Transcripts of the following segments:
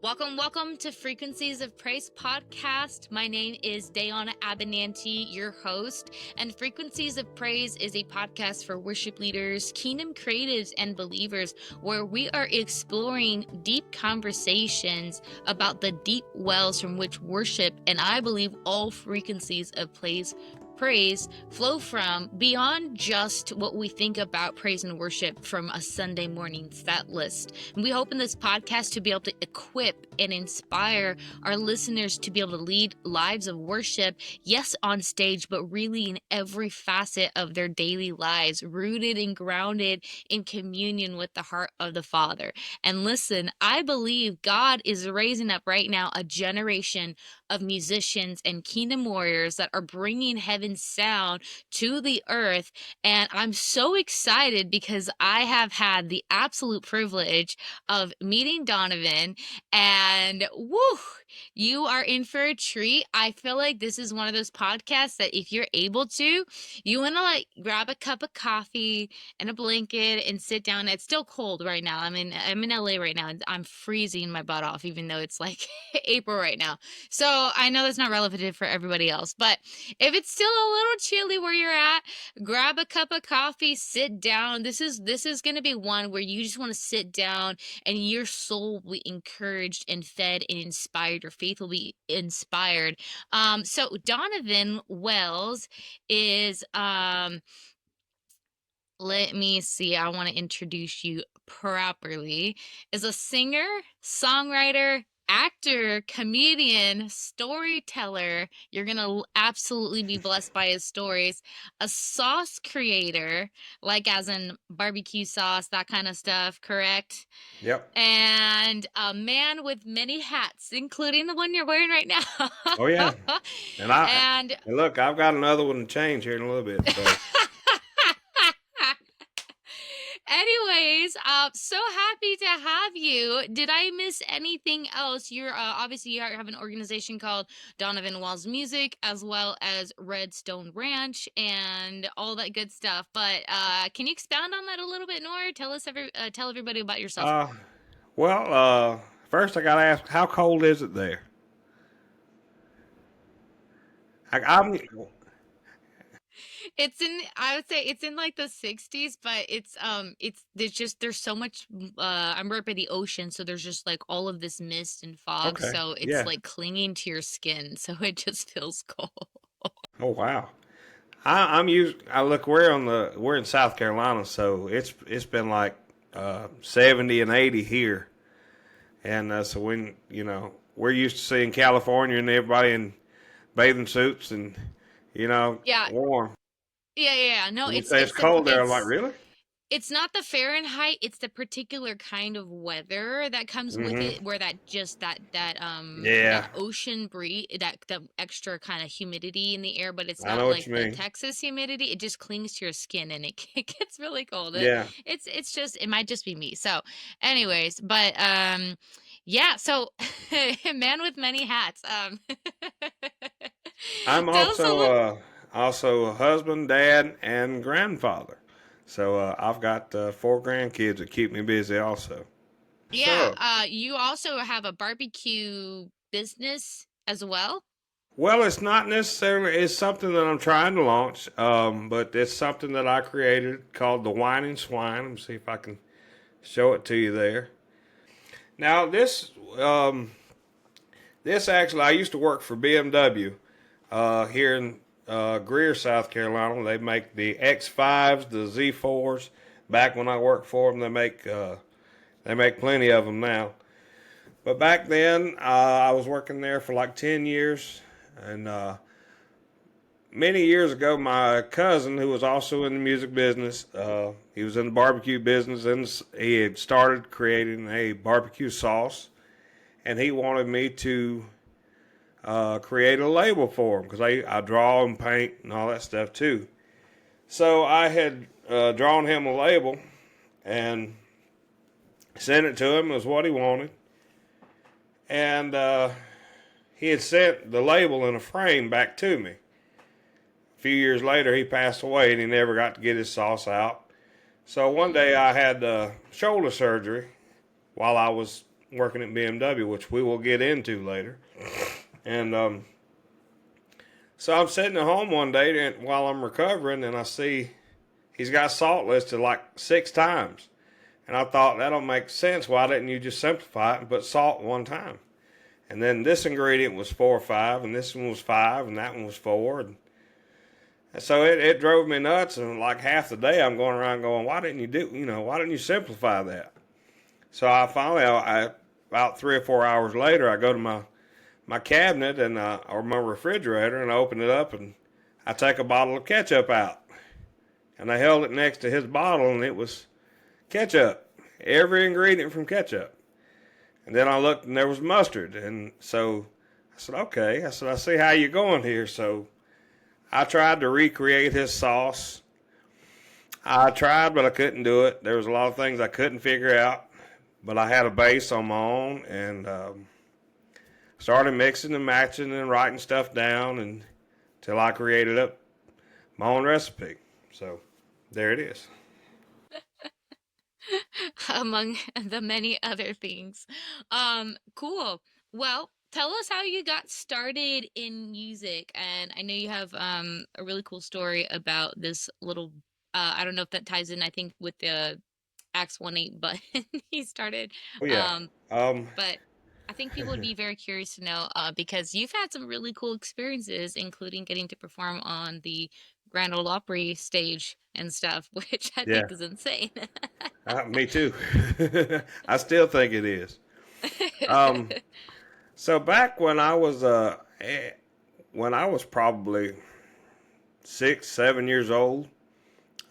Welcome to Frequencies of Praise podcast. My name is Dayana Abinanti, your host, and Frequencies of Praise is a podcast for worship leaders, kingdom creatives, and believers where we are exploring deep conversations about the deep wells from which worship, and I believe all frequencies of praise flow from, beyond just what we think about praise and worship from a Sunday morning set list. And we hope in this podcast to be able to equip and inspire our listeners to be able to lead lives of worship, yes, on stage, but really in every facet of their daily lives, rooted and grounded in communion with the heart of the Father. And listen, I believe God is raising up right now a generation of musicians and kingdom warriors that are bringing heaven's sound to the earth. And I'm so excited because I have had the absolute privilege of meeting Donovan, and woo, you are in for a treat. I feel like this is one of those podcasts that if you're able to, you want to like grab a cup of coffee and a blanket and sit down. It's still cold right now. I'm in LA right now, and I'm freezing my butt off, even though it's like April right now. So I know that's not relevant for everybody else, but if it's still a little chilly where you're at, grab a cup of coffee, sit down. This is going to be one where you just want to sit down and your soul will be encouraged and fed and inspired. Your faith will be inspired. So Donavan Wells is let me see, I want to introduce you properly, is a singer, songwriter, actor, comedian, storyteller. You're going to absolutely be blessed by his stories. A sauce creator, like as in barbecue sauce, that kind of stuff, correct? Yep. And a man with many hats, including the one you're wearing right now. Oh yeah. And And look, I've got another one to change here in a little bit. So anyways, so happy to have you. Did I miss anything else? You're obviously you have an organization called Donovan Wells Music, as well as Redstone Ranch and all that good stuff. But can you expound on that a little bit more? Tell everybody about yourself. uh first I gotta ask, how cold is it there? I'm I would say it's in like the 60s, but there's so much I'm right by the ocean, so there's just like all of this mist and fog, okay. so it's Yeah. like clinging to your skin, so it just feels cold. Oh wow. I'm used. I look. We're in South Carolina, so it's been like 70 and 80 here, and so when we're used to seeing California and everybody in bathing suits and Yeah, warm. yeah. No, When you say it's cold there, I'm like, really? it's not the Fahrenheit, it's the particular kind of weather that comes with Mm-hmm. it, where that Yeah, ocean breeze, that extra kind of humidity in the air, but it's I not know what like you the mean. Texas humidity. It just clings to your skin and it gets really cold. Yeah, It's just, it might just be me. So anyways, but yeah, so man with many hats. I'm Tell us a little. also a husband, dad, and grandfather. So I've got 4 grandkids that keep me busy also. Yeah, So, you also have a barbecue business as well? well, it's not necessarily. It's something that I'm trying to launch, but it's something that I created called the Whining Swine. Let me see if I can show it to you there. Now, this actually, I used to work for BMW here in Greer, South Carolina. They make the X5s, the Z4s. Back when I worked for them, they make plenty of them now. But back then, I was working there for like 10 years, and many years ago, my cousin, who was also in the music business, he was in the barbecue business, and he had started creating a barbecue sauce, and he wanted me to create a label for him because I draw and paint and all that stuff too. So I had drawn him a label and sent it to him as what he wanted, and he had sent the label in a frame back to me. A few years later, he passed away, and he never got to get his sauce out. So one day, I had shoulder surgery while I was working at BMW, which we will get into later. And so I'm sitting at home one day while I'm recovering, and I see he's got salt listed like 6 times. And I thought, that don't make sense. Why didn't you just simplify it and put salt one time? And then this ingredient was 4 or 5, and this one was 5, and that one was 4. And so it drove me nuts. And like half the day, I'm going around going, why didn't you simplify that? So I finally, about 3 or 4 hours later, I go to my cabinet or my refrigerator, and I open it up, and I take a bottle of ketchup out. And I held it next to his bottle, and it was ketchup, every ingredient from ketchup. And then I looked, and there was mustard. And so I said, okay. I said, I see how you're going here. So I tried to recreate his sauce. I tried, but I couldn't do it. There was a lot of things I couldn't figure out. But I had a base on my own, and started mixing and matching and writing stuff down until I created up my own recipe. So there it is. Among the many other things. Cool. Well, tell us how you got started in music. And I know you have a really cool story about this little I don't know if that ties in, I think, with the Acts 1:8 button he started. Oh, yeah. But I think people would be very curious to know because you've had some really cool experiences, including getting to perform on the Grand Ole Opry stage and stuff, which I Yeah. think is insane. Me too. I still think it is. So back when I was probably 6, 7 years old,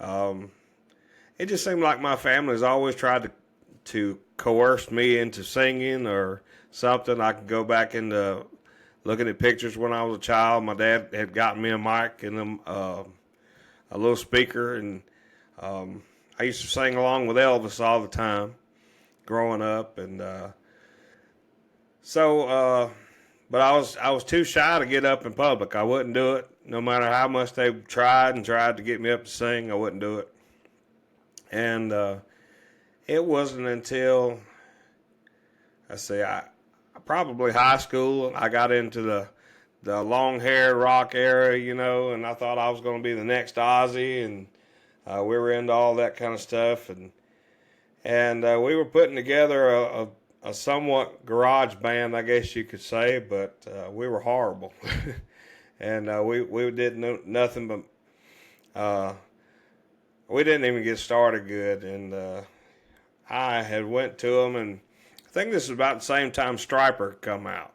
it just seemed like my family's always tried to coerce me into singing or something. I could go back into looking at pictures when I was a child. My dad had gotten me a mic and a little speaker, and I used to sing along with Elvis all the time growing up. And but I was too shy to get up in public. I wouldn't do it. No matter how much they tried to get me up to sing, I wouldn't do it. And it wasn't until probably high school, I got into the long hair rock era, and I thought I was going to be the next Ozzy, and we were into all that kind of stuff, and we were putting together a somewhat garage band, I guess you could say, but we were horrible, and we did nothing but we didn't even get started good, and I had went to them, and I think this was about the same time Striper come out.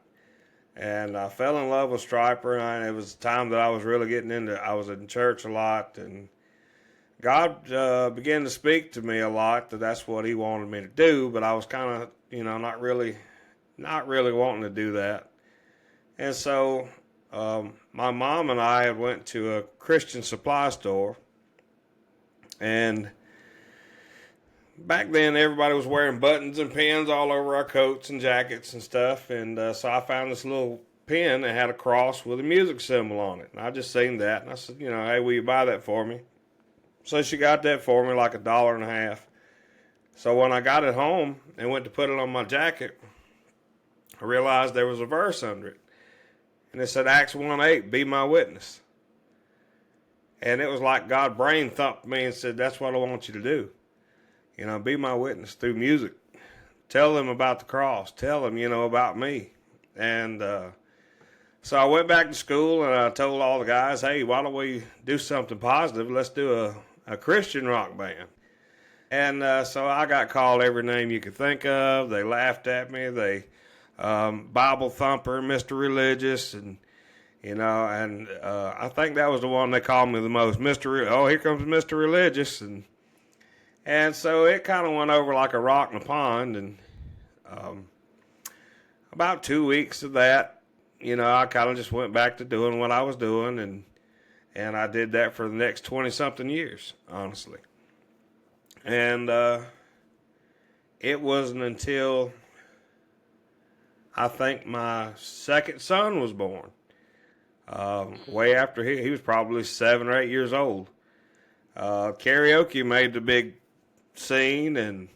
And I fell in love with Striper, and it was the time that I was really getting into. I was in church a lot, and God began to speak to me a lot that's what He wanted me to do. But I was kind of, not really wanting to do that. And so my mom and I had went to a Christian supply store, and back then, everybody was wearing buttons and pins all over our coats and jackets and stuff. And so I found this little pin that had a cross with a music symbol on it. And I just seen that. And I said, hey, will you buy that for me? So she got that for me, like $1.50. So when I got it home and went to put it on my jacket, I realized there was a verse under it. And it said, Acts 1:8, be my witness. And it was like God brain thumped me and said, that's what I want you to do. Be my witness through music. Tell them about the cross. Tell them, about me. And so I went back to school, and I told all the guys, hey, why don't we do something positive? Let's do a Christian rock band. And so I got called every name you could think of. They laughed at me. They Bible thumper, Mr. Religious, and I think that was the one they called me the most. Here comes Mr. Religious, and so it kind of went over like a rock in a pond. And about 2 weeks of that, I kind of just went back to doing what I was doing, and I did that for the next 20-something years, honestly. And it wasn't until I think my second son was born, way after he was probably 7 or 8 years old. Karaoke made the big scene, and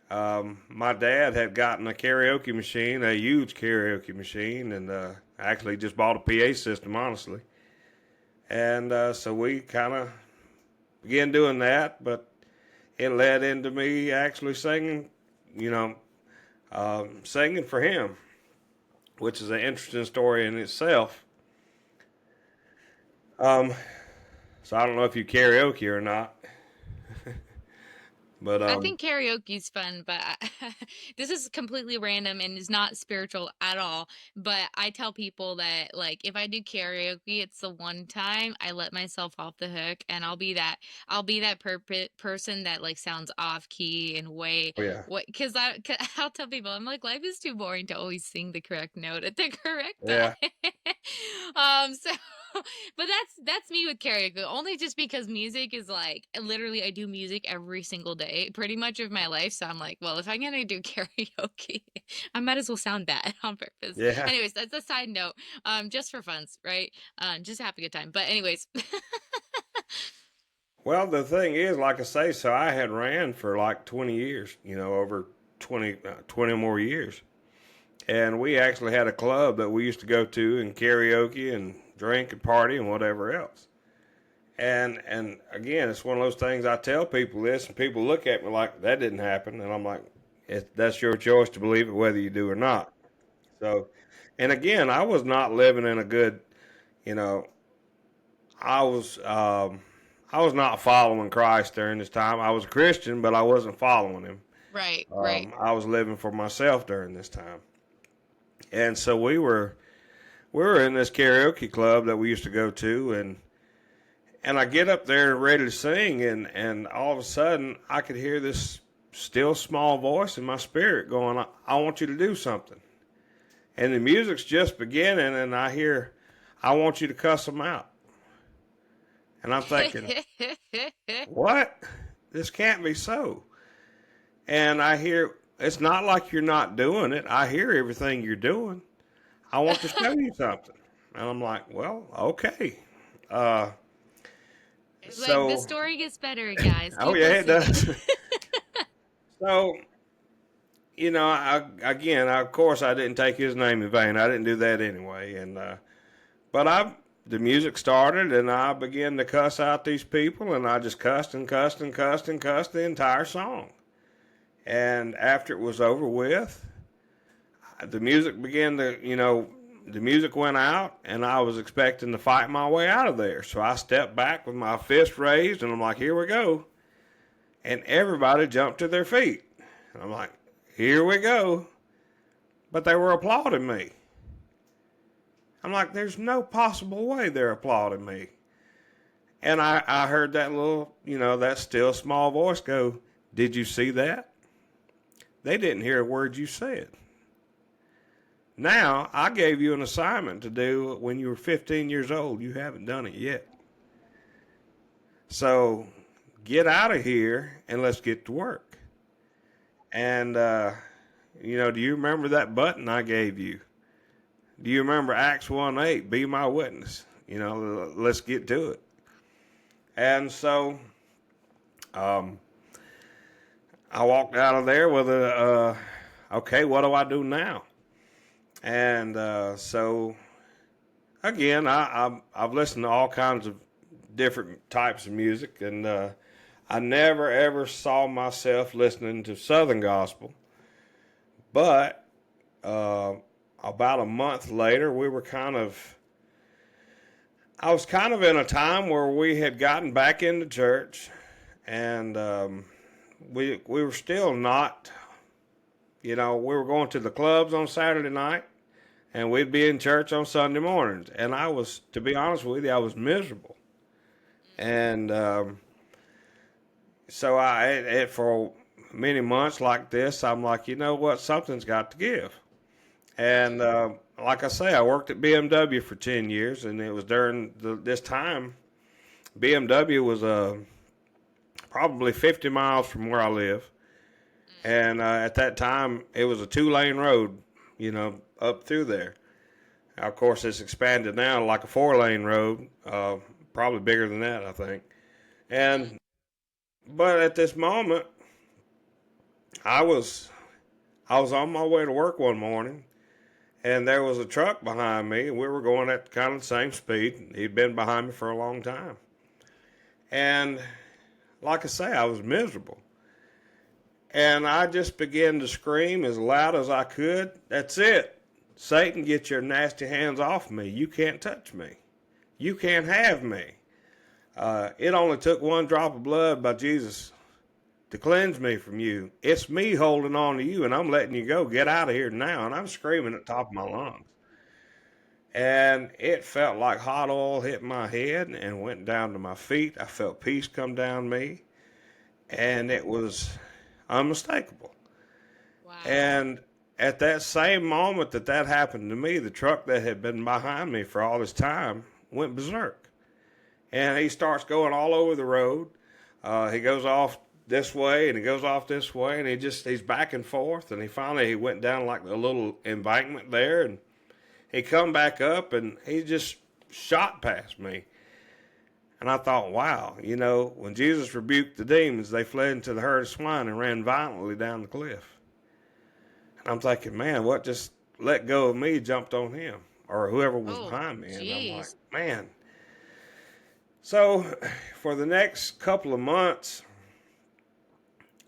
My dad had gotten a karaoke machine, a huge karaoke machine, and actually just bought a PA system, honestly. And so we kind of began doing that, but it led into me actually singing, you know, singing for him, which is an interesting story in itself. Um, so I don't know if you karaoke or not, but I think karaoke's fun, but this is completely random and is not spiritual at all. But I tell people that like if I do karaoke, it's the one time I let myself off the hook, and I'll be that person that like sounds off key and way oh yeah, what cause I'll tell people I'm like life is too boring to always sing the correct note at the correct yeah, time. So but that's me with karaoke. Only just because music is like literally I do music every single day, pretty much of my life. So I'm like, well, if I'm gonna do karaoke, I might as well sound bad on purpose. yeah. Anyways, that's a side note. Just for funs, right? Just have a good time. But anyways, Well, the thing is, like I say, so I had ran for like 20 years, over 20 more years. And we actually had a club that we used to go to and karaoke and drink and party and whatever else. And again, it's one of those things I tell people this, and people look at me like that didn't happen, and I'm like, that's your choice to believe it, whether you do or not. So, and again, I was not living in a good, you know, I was I was not following Christ during this time. I was a Christian, but I wasn't following him. right, right. I was living for myself during this time, and so we were in this karaoke club that we used to go to, and I get up there ready to sing, and all of a sudden I could hear this still small voice in my spirit going, I want you to do something. And the music's just beginning, and I hear, I want you to cuss them out. And I'm thinking, what? This can't be so. And I hear, it's not like you're not doing it. I hear everything you're doing. I want to show you something. And I'm like, well, okay. Uh, Like the so, story gets better, guys. oh Keep yeah, it listening. does. So, of course, I didn't take his name in vain. I didn't do that anyway. But the music started, and I began to cuss out these people, and I just cussed and cussed and cussed and cussed the entire song. And after it was over with, the music began to, the music went out, and I was expecting to fight my way out of there. So I stepped back with my fist raised, and I'm like, here we go. And everybody jumped to their feet. And I'm like, here we go. But they were applauding me. I'm like, there's no possible way they're applauding me. And I heard that little, that still small voice go, did you see that? They didn't hear a word you said. Now, I gave you an assignment to do when you were 15 years old. You haven't done it yet. So get out of here and let's get to work. And, do you remember that button I gave you? Do you remember Acts 1:8? Be my witness. Let's get to it. And so I walked out of there with okay, what do I do now? And so, again, I've listened to all kinds of different types of music, and I never ever saw myself listening to Southern gospel. But about a month later, I was kind of in a time where we had gotten back into church, and we were still not, we were going to the clubs on Saturday night, and we'd be in church on Sunday mornings. And I was, to be honest with you, I was miserable. And so for many months like this, I'm like, you know what, something's got to give. And like I say, I worked at BMW for 10 years, and it was during this time, BMW was probably 50 miles from where I live. And at that time, it was a 2-lane road, up through there. Now, of course, it's expanded now like a 4-lane road, probably bigger than that, I think. But at this moment, I was I was on my way to work one morning, and there was a truck behind me, and we were going at kind of the same speed. He'd been behind me for a long time, and like I say, I was miserable. And I just began to scream as loud as I could. That's it. Satan, get your nasty hands off me. You can't touch me. You can't have me. It only took one drop of blood by Jesus to cleanse me from you. It's me holding on to you, and I'm letting you go. Get out of here now. And I'm screaming at the top of my lungs. And it felt like hot oil hit my head and went down to my feet. I felt peace come down me, and it was unmistakable. Wow. And at that same moment that that happened to me, the truck that had been behind me for all this time went berserk. And he starts going all over the road. He goes off this way and he goes off this way, and he's back and forth. And he went down like a little embankment there, and he come back up, and he just shot past me. And I thought, wow, when Jesus rebuked the demons, they fled into the herd of swine and ran violently down the cliff. And I'm thinking, man, what just let go of me jumped on him or whoever was Oh, behind me. And I'm like, geez. man. So for the next couple of months,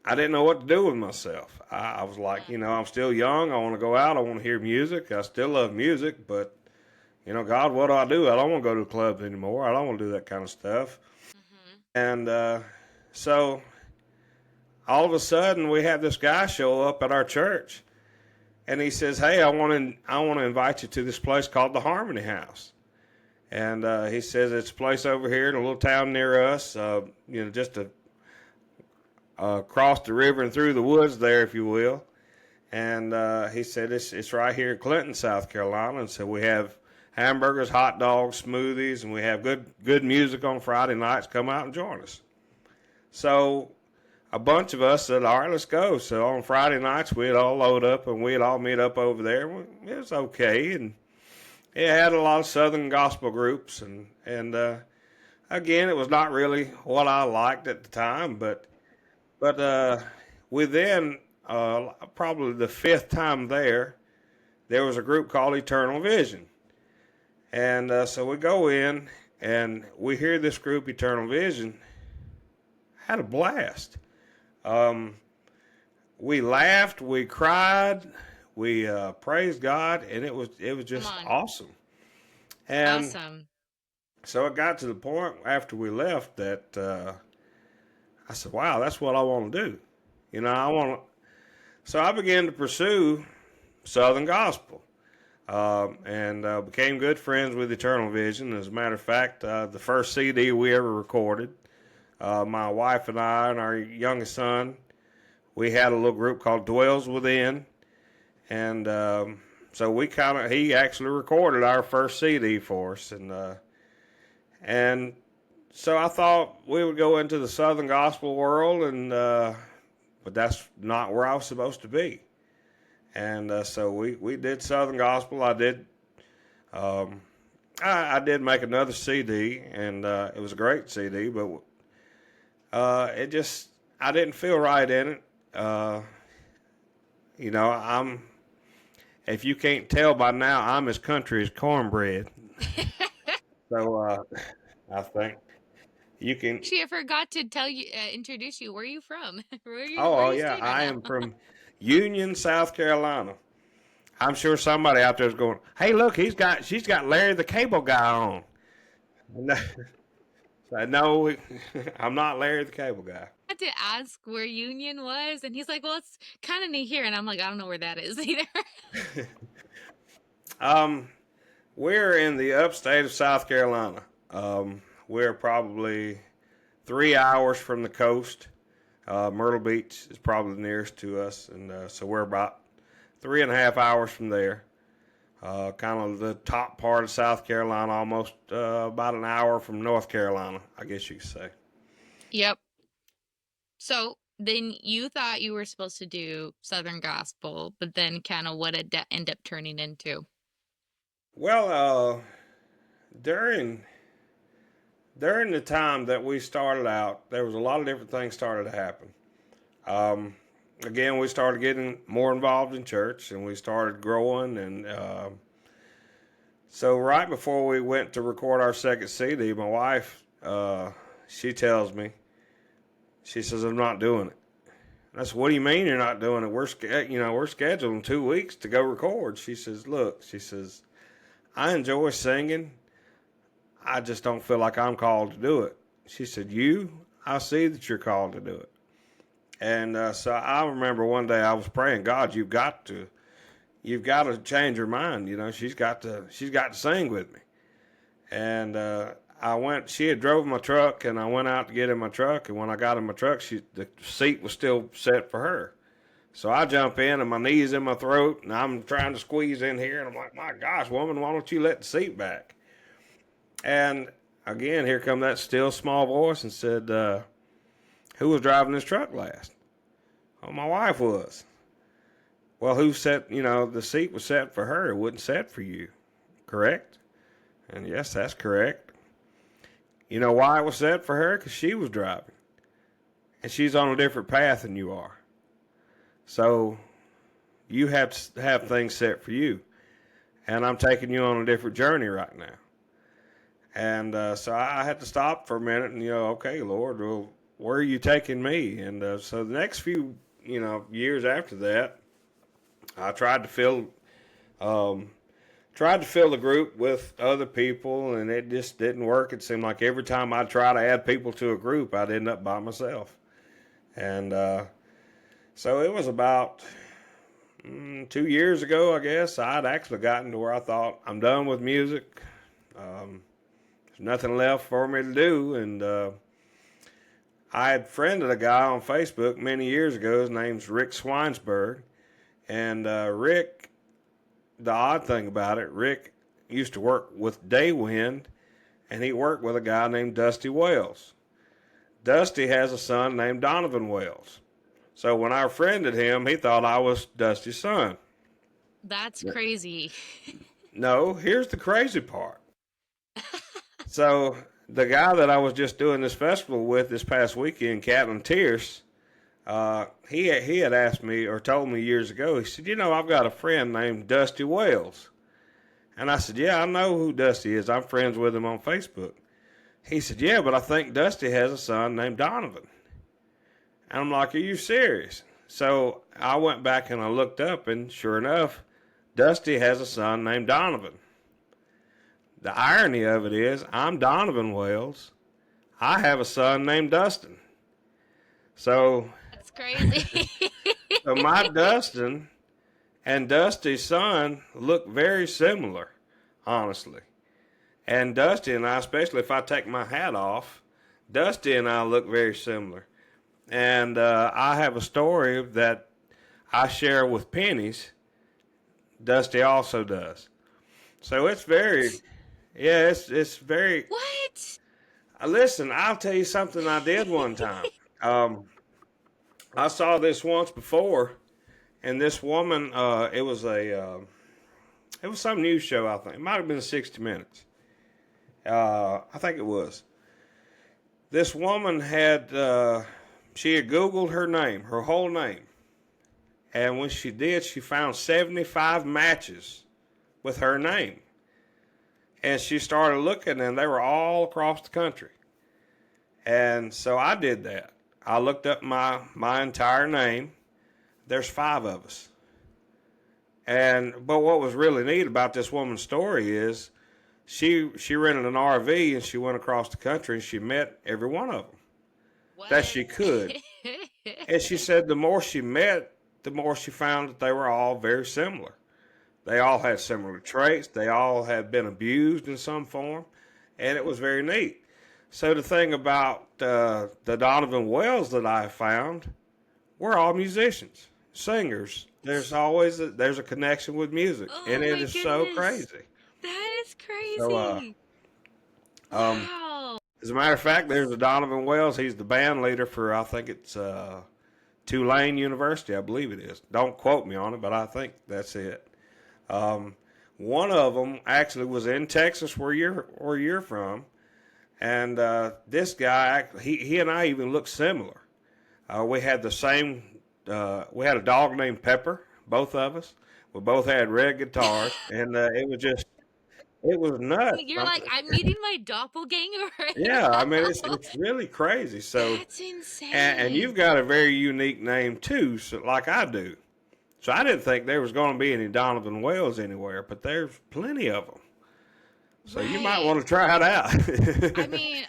I didn't know what to do with myself. I was like, Mm, I'm still young. I want to go out. I want to hear music. I still love music, but God, what do? I don't want to go to clubs anymore. I don't want to do that kind of stuff. mm-hmm. And so all of a sudden, we have this guy show up at our church, and he says, "Hey, I want to invite you to this place called the Harmony House." And he says it's a place over here in a little town near us, just across the river and through the woods there, if you will. And he said it's right here in Clinton, South Carolina. And so we have hamburgers, hot dogs, smoothies, and we have good music on Friday nights. Come out and join us. So a bunch of us said, all right, let's go. So on Friday nights, we'd all load up and we'd all meet up over there. It was okay. And it had a lot of Southern gospel groups. And again, it was not really what I liked at the time. But within probably the fifth time there was a group called Eternal Vision. And so we go in and we hear this group, Eternal Vision, had a blast. Um, we laughed, we cried, we praised God, and it was Come just on. awesome. And Awesome. so it got to the point after we left that I said, "Wow, that's what I want to do." I want to. So I began to pursue Southern gospel, and became good friends with Eternal Vision. As a matter of fact, the first CD we ever recorded, my wife and I and our youngest son, we had a little group called Dwells Within, and so he actually recorded our first CD for us, and so I thought we would go into the Southern gospel world, but that's not where I was supposed to be. And so we did Southern gospel. Um, I did make another CD, and it was a great CD, but I didn't feel right in it. I'm if you can't tell by now, I'm as country as cornbread. So I think you can. Actually, I forgot to tell you, introduce you. Where are you from? Where Oh are you yeah, staying right I now? am from Union, South Carolina. I'm sure somebody out there is going, "Hey, look, she's got Larry the Cable Guy on." No, no, I'm not Larry the Cable Guy. I had to ask where Union was, and he's like, "Well, it's kind of near here," and I'm like, "I don't know where that is either." Um, we're in the upstate of South Carolina. We're probably 3 hours from the coast. Myrtle Beach is probably the nearest to us, and so we're about 3.5 hours from there. Kind of the top part of South Carolina, almost about an hour from North Carolina, I guess you could say. Yep. So then you thought you were supposed to do Southern gospel, but then kind of what did that end up turning into? Well, during during the time that we started out, there was a lot of different things started to happen. Um, again, we started getting more involved in church, and we started growing. And so right before we went to record our second CD, my wife, she tells me, she says, "I'm not doing it." And I said, "What do you mean you're not doing it? We're scheduled in 2 weeks to go record." She says, "Look," she says, "I enjoy singing. I just don't feel like I'm called to do it." She said, I see that you're called to do it." And so I remember one day I was praying, "God, you've got to change her mind. She's got to sing with me." And she had drove my truck, and I went out to get in my truck. And when I got in my truck, the seat was still set for her. So I jump in, and my knee's in my throat, and I'm trying to squeeze in here. And I'm like, "My gosh, woman, why don't you let the seat back?" And again, here come that still small voice and said, "Who was driving this truck last?" "Oh, my wife was." "Well, who set, the seat was set for her. It wasn't set for you, correct?" And yes, that's correct. "You know why it was set for her? Because she was driving. And she's on a different path than you are. So you have to have things set for you. And I'm taking you on a different journey right now." And so I had to stop for a minute and, "Okay, Lord, well, where are you taking me?" And so the next few, years after that, I tried to fill the group with other people, and it just didn't work. It seemed like every time I try to add people to a group, I'd end up by myself. And so it was about 2 years ago, I guess, I'd actually gotten to where I thought, I'm done with music. There's nothing left for me to do. And I had friended a guy on Facebook many years ago. His name's Rick Swinesberg. And Rick, the odd thing about it, Rick used to work with Daywind, and he worked with a guy named Dusty Wells. Dusty has a son named Donovan Wells. So when I friended him, he thought I was Dusty's son. That's crazy. No, here's the crazy part. So the guy that I was just doing this festival with this past weekend, Catlin Tierce, he had asked me or told me years ago, he said, "I've got a friend named Dusty Wells." And I said, "Yeah, I know who Dusty is. I'm friends with him on Facebook." He said, "Yeah, but I think Dusty has a son named Donovan." And I'm like, "Are you serious?" So I went back and I looked up, and sure enough, Dusty has a son named Donovan. The irony of it is, I'm Donovan Wells. I have a son named Dustin. So That's crazy. So my Dustin and Dusty's son look very similar, honestly. And Dusty and I, especially if I take my hat off, Dusty and I look very similar. And I have a story that I share with Pennies. Dusty also does. So it's very, yeah, it's very. What? Listen, I'll tell you something I did one time. I saw this once before, and this woman, it was some news show, I think. It might have been 60 Minutes. I think it was. This woman she had Googled her name, her whole name. And when she did, she found 75 matches with her name. And she started looking, and they were all across the country. And so I did that. I looked up my entire name. There's 5 of us. But what was really neat about this woman's story is she rented an RV and she went across the country and she met every one of them that she could. And she said the more she met, the more she found that they were all very similar. They all had similar traits. They all had been abused in some form, and it was very neat. So the thing about the Donovan Wells that I found, we're all musicians, singers. There's always there's a connection with music, and it is so crazy. That is crazy. So, wow. As a matter of fact, there's a Donovan Wells. He's the band leader for, I think it's Tulane University, I believe it is. Don't quote me on it, but I think that's it. One of them actually was in Texas, where you're from, and this guy, he and I even look similar. We had the same we had a dog named Pepper, both of us. We both had red guitars, and it was nuts. You're like, I'm meeting my doppelganger right Yeah, I mean now. it's really crazy. So That's and you've insane. got a very unique name too, so, like I do. So I didn't think there was going to be any Donavan Wells anywhere, but there's plenty of them. So you might Right. want to try it I out. mean,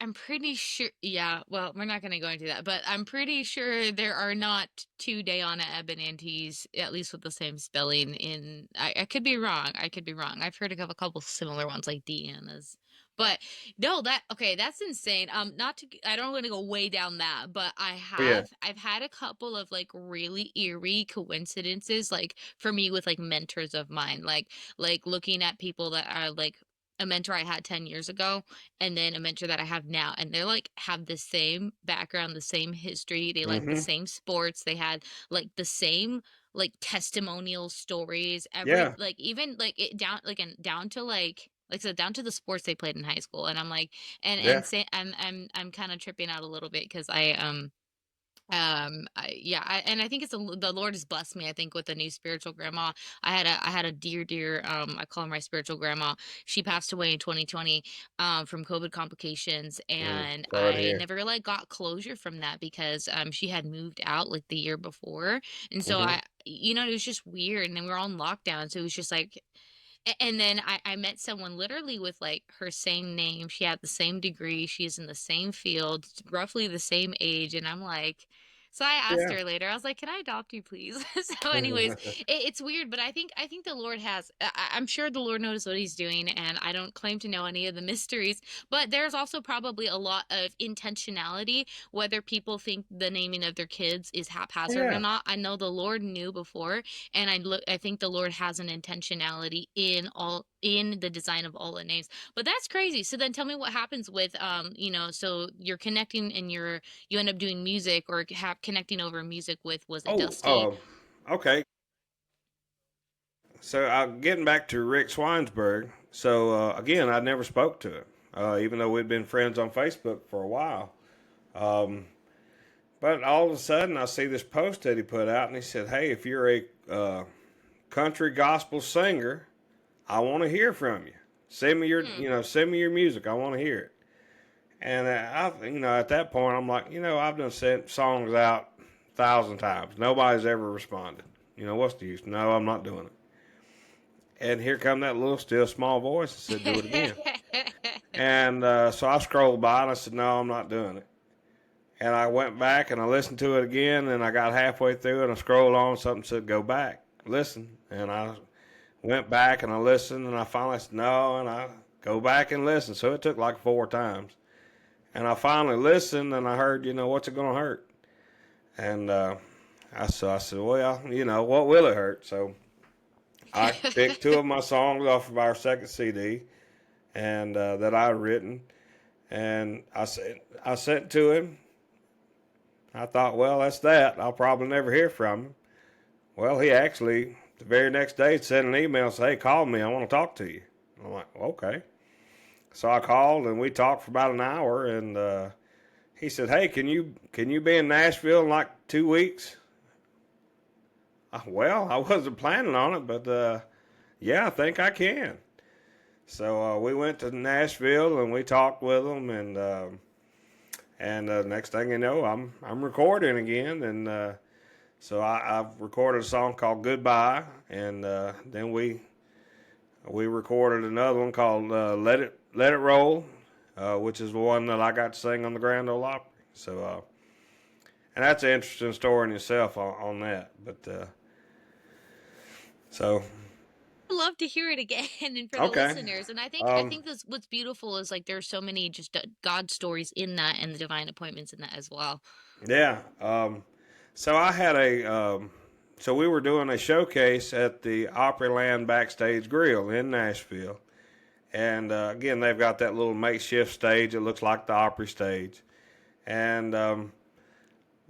I'm pretty sure. Yeah, well, we're not going to go into that, but I'm pretty sure there are not two Dayana Ebenantes, at least with the same spelling. I could be wrong. I could be wrong. I've heard of a couple similar ones like Deanna's, but no, okay, that's insane. Not to, I don't want to go way down that, but Yeah. I've had a couple of like really eerie coincidences, like for me with like mentors of mine, like looking at people that are like a mentor I had 10 years ago and then a mentor that I have now. And they're like have the same background, the same history. They like the Mm-hmm. same sports. They had like the same like testimonial stories. Yeah. Like even like it down like and down to like I said, down to the sports they played in high school. And I'm like Yeah. and say I'm kind of tripping out a little bit because and I think it's the Lord has blessed me, I think, with a new spiritual grandma. I had a dear I call her my spiritual grandma. She passed away in 2020 from COVID complications, and Sorry to I hear. never like got closure from that because she had moved out like the year before, and so Mm-hmm. it was just weird, and then we were all in lockdown, so it was just like and then I met someone literally with like her same name. She had the same degree. She's in the same field, roughly the same age. And I'm like, so I asked Yeah. her later, I was like, can I adopt you, please? So anyways, it's weird, but I think the Lord has, I'm sure the Lord knows what he's doing. And I don't claim to know any of the mysteries, but there's also probably a lot of intentionality, whether people think the naming of their kids is haphazard or Yeah. not. I know the Lord knew before, and I think the Lord has an intentionality in the design of all the names. But that's crazy. So then tell me what happens with so you're connecting and you end up doing music or connecting over music with, was it Oh. Dusty? Okay. So getting back to Rick Swinesberg. So again, I never spoke to him, even though we'd been friends on Facebook for a while. Um, but all of a sudden, I see this post that he put out, and he said, "Hey, if you're a country gospel singer, I want to hear from you. Hmm. Send me your music. I want to hear it." And at that point, I'm like, I've done sent songs out 1,000 times. Nobody's ever responded. What's the use? No, I'm not doing it. And here come that little still small voice and said, "Do it again." And so I scrolled by and I said, "No, I'm not doing it." And I went back and I listened to it again, and I got halfway through and I scrolled on. Something said, "Go back, listen." And I went back and I listened, and I finally said, "No," and I go back and listen. So it took like 4 times. And I finally listened, and I heard, what's it going to hurt? And I said, well, what will it hurt? So I picked 2 of my songs off of our second CD, and that I had written, and I sent to him. I thought, well, that's that. I'll probably never hear from him. Well, he actually the very next day sent an email and said, "Hey, call me. I want to talk to you." I'm like, okay. So I called and we talked for about an hour, and he said, "Hey, can you be in Nashville in like 2 weeks?" Well, I wasn't planning on it, but yeah, I think I can. So we went to Nashville and we talked with them, and next thing you know, I'm recording again, and so I've recorded a song called "Goodbye," and then we recorded another one called "Let It Roll," which is the one that I got to sing on the Grand Ole Opry. So and that's an interesting story in itself on that. But so I'd love to hear it again and for the okay, listeners. And I um, think that's what's beautiful is like there's so many just God stories in that and the divine appointments in that as well. yeah. So I had so we were doing a showcase at the Opryland Backstage Grill in Nashville. And again, they've got that little makeshift stage. It looks like the Opry stage. And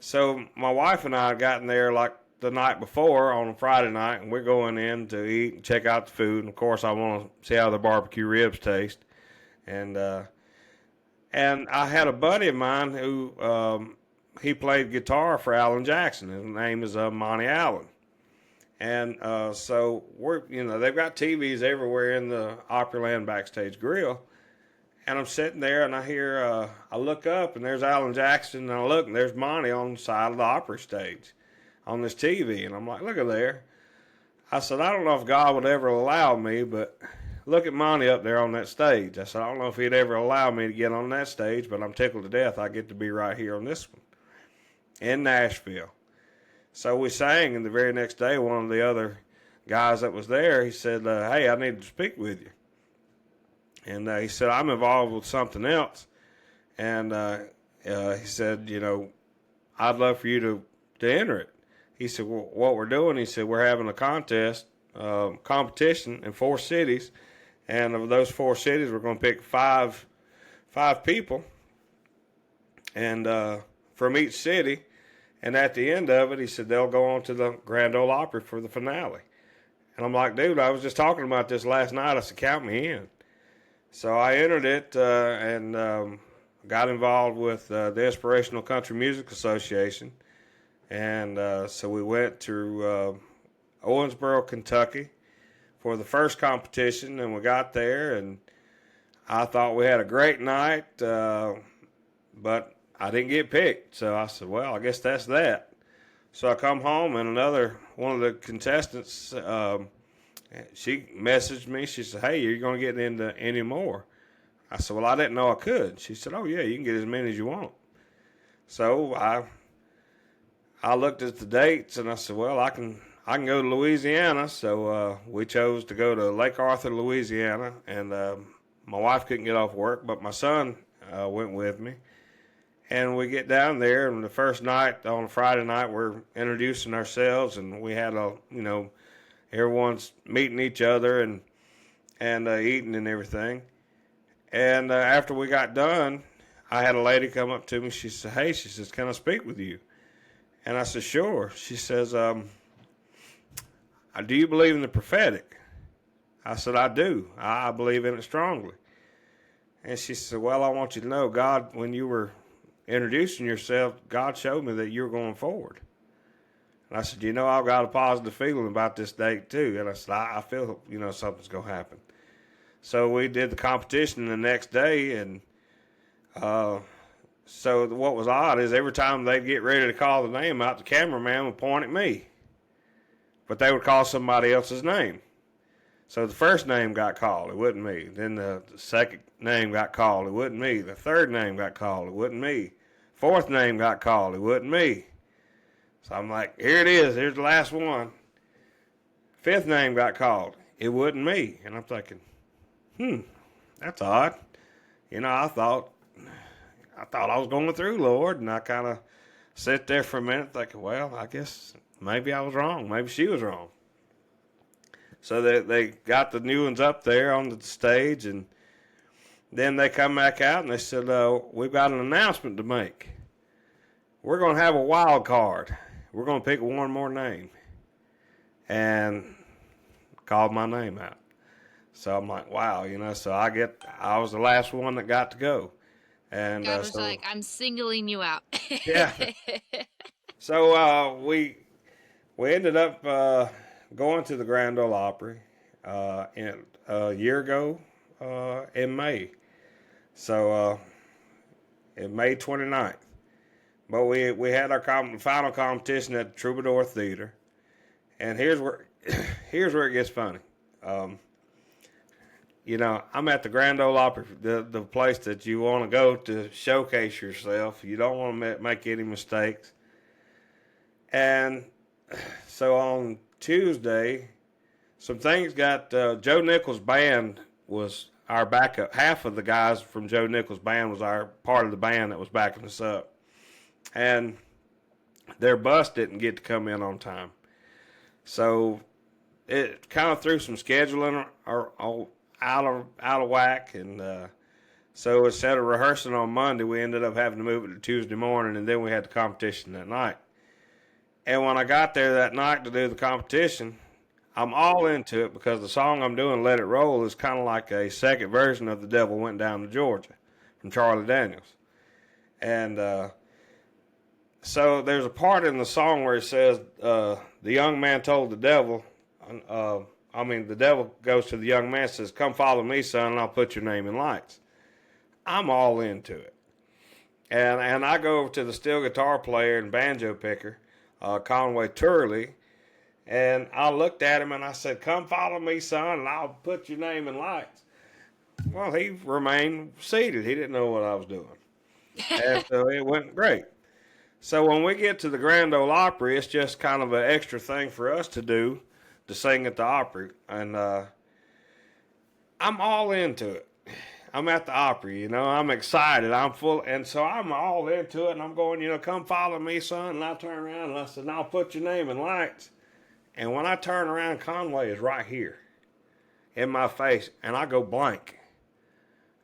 so my wife and I had gotten there like the night before on a Friday night, and we're going in to eat and check out the food. And of course, I want to see how the barbecue ribs taste. And and I had a buddy of mine who he played guitar for Alan Jackson. His name is Monty Allen. And so they've got TVs everywhere in the Opryland Backstage Grill. And I'm sitting there and I hear, I look up and there's Alan Jackson, and I look and there's Monty on the side of the Opry stage on this TV. And I'm like, look at there. I said, I don't know if God would ever allow me, but look at Monty up there on that stage. I said, I don't know if he'd ever allow me to get on that stage, but I'm tickled to death I get to be right here on this one in Nashville. So we sang, and the very next day, one of the other guys that was there, he said, hey, I need to speak with you. And he said, I'm involved with something else. And he said, I'd love for you to enter it. He said, well, what we're doing, he said, we're having a competition in 4 cities. And of those 4 cities, we're going to pick five people and from each city. And at the end of it, he said, they'll go on to the Grand Ole Opry for the finale. And I'm like, dude, I was just talking about this last night. I said, count me in. So I entered it and got involved with the Inspirational Country Music Association. And so we went to Owensboro, Kentucky for the first competition, and we got there, and I thought we had a great night, but I didn't get picked. So I said, well, I guess that's that. So I come home, and one of the contestants, she messaged me. She said, hey, are you going to get into any more? I said, well, I didn't know I could. She said, oh, yeah, you can get as many as you want. So I looked at the dates, and I said, well, I can go to Louisiana. So we chose to go to Lake Arthur, Louisiana, and my wife couldn't get off work, but my son went with me. And we get down there, and the first night, on a Friday night, we're introducing ourselves, and we had everyone's meeting each other and eating and everything. And after we got done, I had a lady come up to me. She said, hey, she says, can I speak with you? And I said, sure. She says, do you believe in the prophetic? I said, I do. I believe in it strongly. And she said, well, I want you to know, God, when you were introducing yourself, God showed me that you were going forward. And I said, I've got a positive feeling about this date too. And I said, I feel, something's going to happen. So we did the competition the next day, and so what was odd is every time they'd get ready to call the name out, the cameraman would point at me. But they would call somebody else's name. So the first name got called, it wasn't me. Then the second name got called, it wasn't me. The third name got called, it wasn't me. Fourth name got called, it wasn't me. So I'm like, here it is, here's the last one. Fifth name got called, it wasn't me. And I'm thinking, that's odd. I thought I was going through, Lord, and I kind of sit there for a minute thinking, well, I guess maybe I was wrong. Maybe she was wrong. So they got the new ones up there on the stage, and then they come back out and they said, we've got an announcement to make. We're going to have a wild card. We're going to pick one more name. And called my name out. So I'm like, wow, so I was the last one that got to go. And God was like, I'm singling you out. Yeah. So we ended up going to the Grand Ole Opry a year ago in May. So in May 29th. But we had our final competition at the Troubadour Theater. And here's where it gets funny. I'm at the Grand Ole Opry, the place that you want to go to showcase yourself. You don't want to make any mistakes. And so on Tuesday, some things got, Joe Nichols' band was our backup. Half of the guys from Joe Nichols' band was our part of the band that was backing us up. And their bus didn't get to come in on time. So it kind of threw some scheduling out of whack, and so instead of rehearsing on Monday, we ended up having to move it to Tuesday morning, and then we had the competition that night. And when I got there that night to do the competition, I'm all into it because the song I'm doing, Let It Roll, is kind of like a second version of The Devil Went Down to Georgia from Charlie Daniels. And So there's a part in the song where it says, the young man told the devil, the devil goes to the young man and says, come follow me, son, and I'll put your name in lights. I'm all into it. And I go over to the steel guitar player and banjo picker, Conway Turley, and I looked at him and I said, come follow me, son, and I'll put your name in lights. Well, he remained seated. He didn't know what I was doing. And so it went great. So when we get to the Grand Ole Opry, it's just kind of an extra thing for us to do to sing at the Opry. And I'm all into it. I'm at the Opry, I'm excited. I'm full. And so I'm all into it. And I'm going, come follow me, son. And I turn around and I said, I'll put your name in lights. And when I turn around, Conway is right here in my face. And I go blank.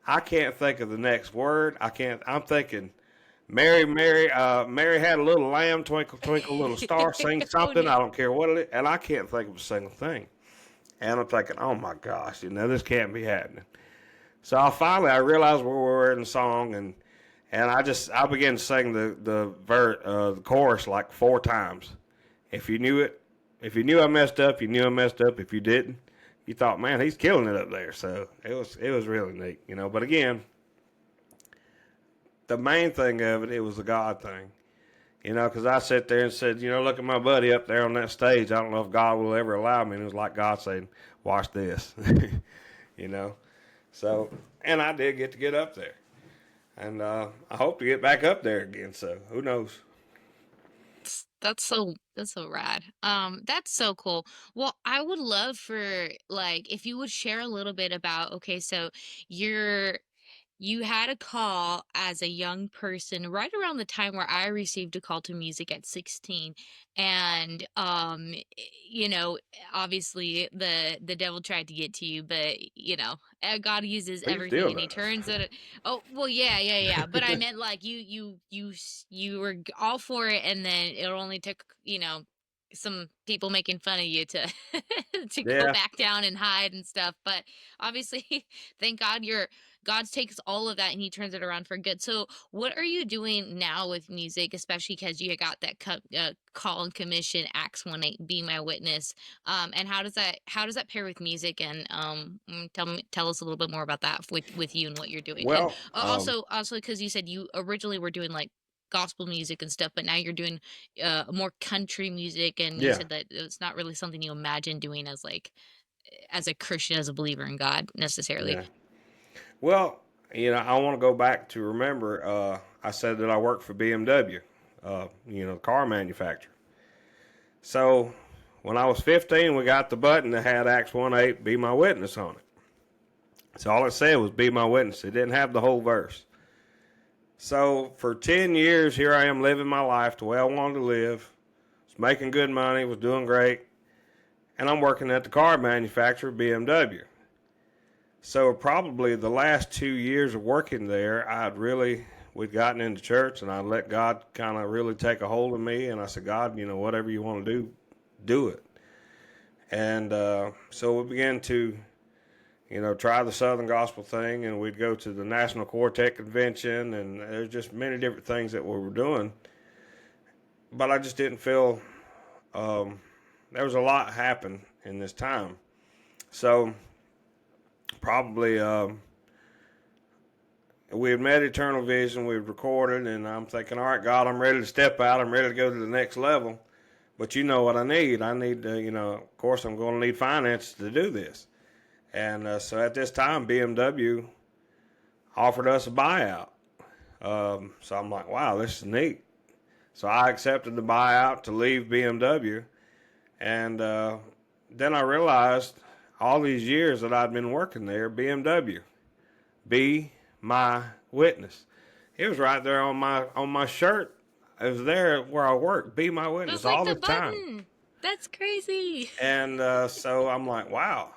I can't think of the next word. I'm thinking, Mary, Mary, Mary had a little lamb, twinkle, twinkle, little star, sing something. No. I don't care what it is. And I can't think of a single thing. And I'm thinking, oh my gosh, this can't be happening. So I realized where we were in the song, and I began to sing the chorus like 4 times. If you knew it, if you knew I messed up, you knew I messed up. If you didn't, you thought, man, he's killing it up there. So it was really neat, But again, the main thing of it was the God thing, because I sat there and said, look at my buddy up there on that stage. I don't know if God will ever allow me. And it was like God saying, watch this, So, and I did get up there, and I hope to get back up there again. So who knows? That's so rad. That's so cool. Well, I would love for like if you would share a little bit about, okay, so you're you had a call as a young person right around the time where I received a call to music at 16. And you know, obviously the devil tried to get to you, but God uses He everything still and he does. turns it. Oh, well, yeah. But I meant like you were all for it, and then it only took, some people making fun of you to to go Yeah. back down and hide and stuff. But obviously, thank God God takes all of that and he turns it around for good. So, what are you doing now with music, especially because you got that call and commission, Acts 1:8, Be My Witness? And how does that pair with music? And tell us a little bit more about that with you and what you're doing. And Well, also because you said you originally were doing like gospel music and stuff, but now you're doing more country music, and you yeah, said that it's not really something you imagine doing as like as a Christian, as a believer in God necessarily. yeah. Well, I want to go back to remember. I said that I worked for BMW, the car manufacturer. So when I was 15, we got the button that had Acts 1:8, Be My Witness on it. So all it said was Be My Witness. It didn't have the whole verse. So for 10 years, here I am living my life the way I wanted to live. Was making good money, was doing great. And I'm working at the car manufacturer, BMW. So probably the last 2 years of working there, we'd gotten into church and I let God kind of really take a hold of me. And I said, God, whatever you want to do, do it. And so we began to, try the Southern Gospel thing, and we'd go to the National Quartet Convention, and there's just many different things that we were doing. But I just didn't feel there was a lot happen in this time. So probably we had met Eternal Vision, we had recorded, and I'm thinking, all right, God, I'm ready to step out. I'm ready to go to the next level. But you know what I need? I need to, of course, I'm going to need finance to do this. And so at this time, BMW offered us a buyout. So I'm like, wow, this is neat. So I accepted the buyout to leave BMW. And then I realized all these years that I'd been working there, BMW, Be My Witness. It was right there on my shirt. It was there where I worked, Be My Just Witness, like all the this time. button. That's crazy. And so I'm like, wow.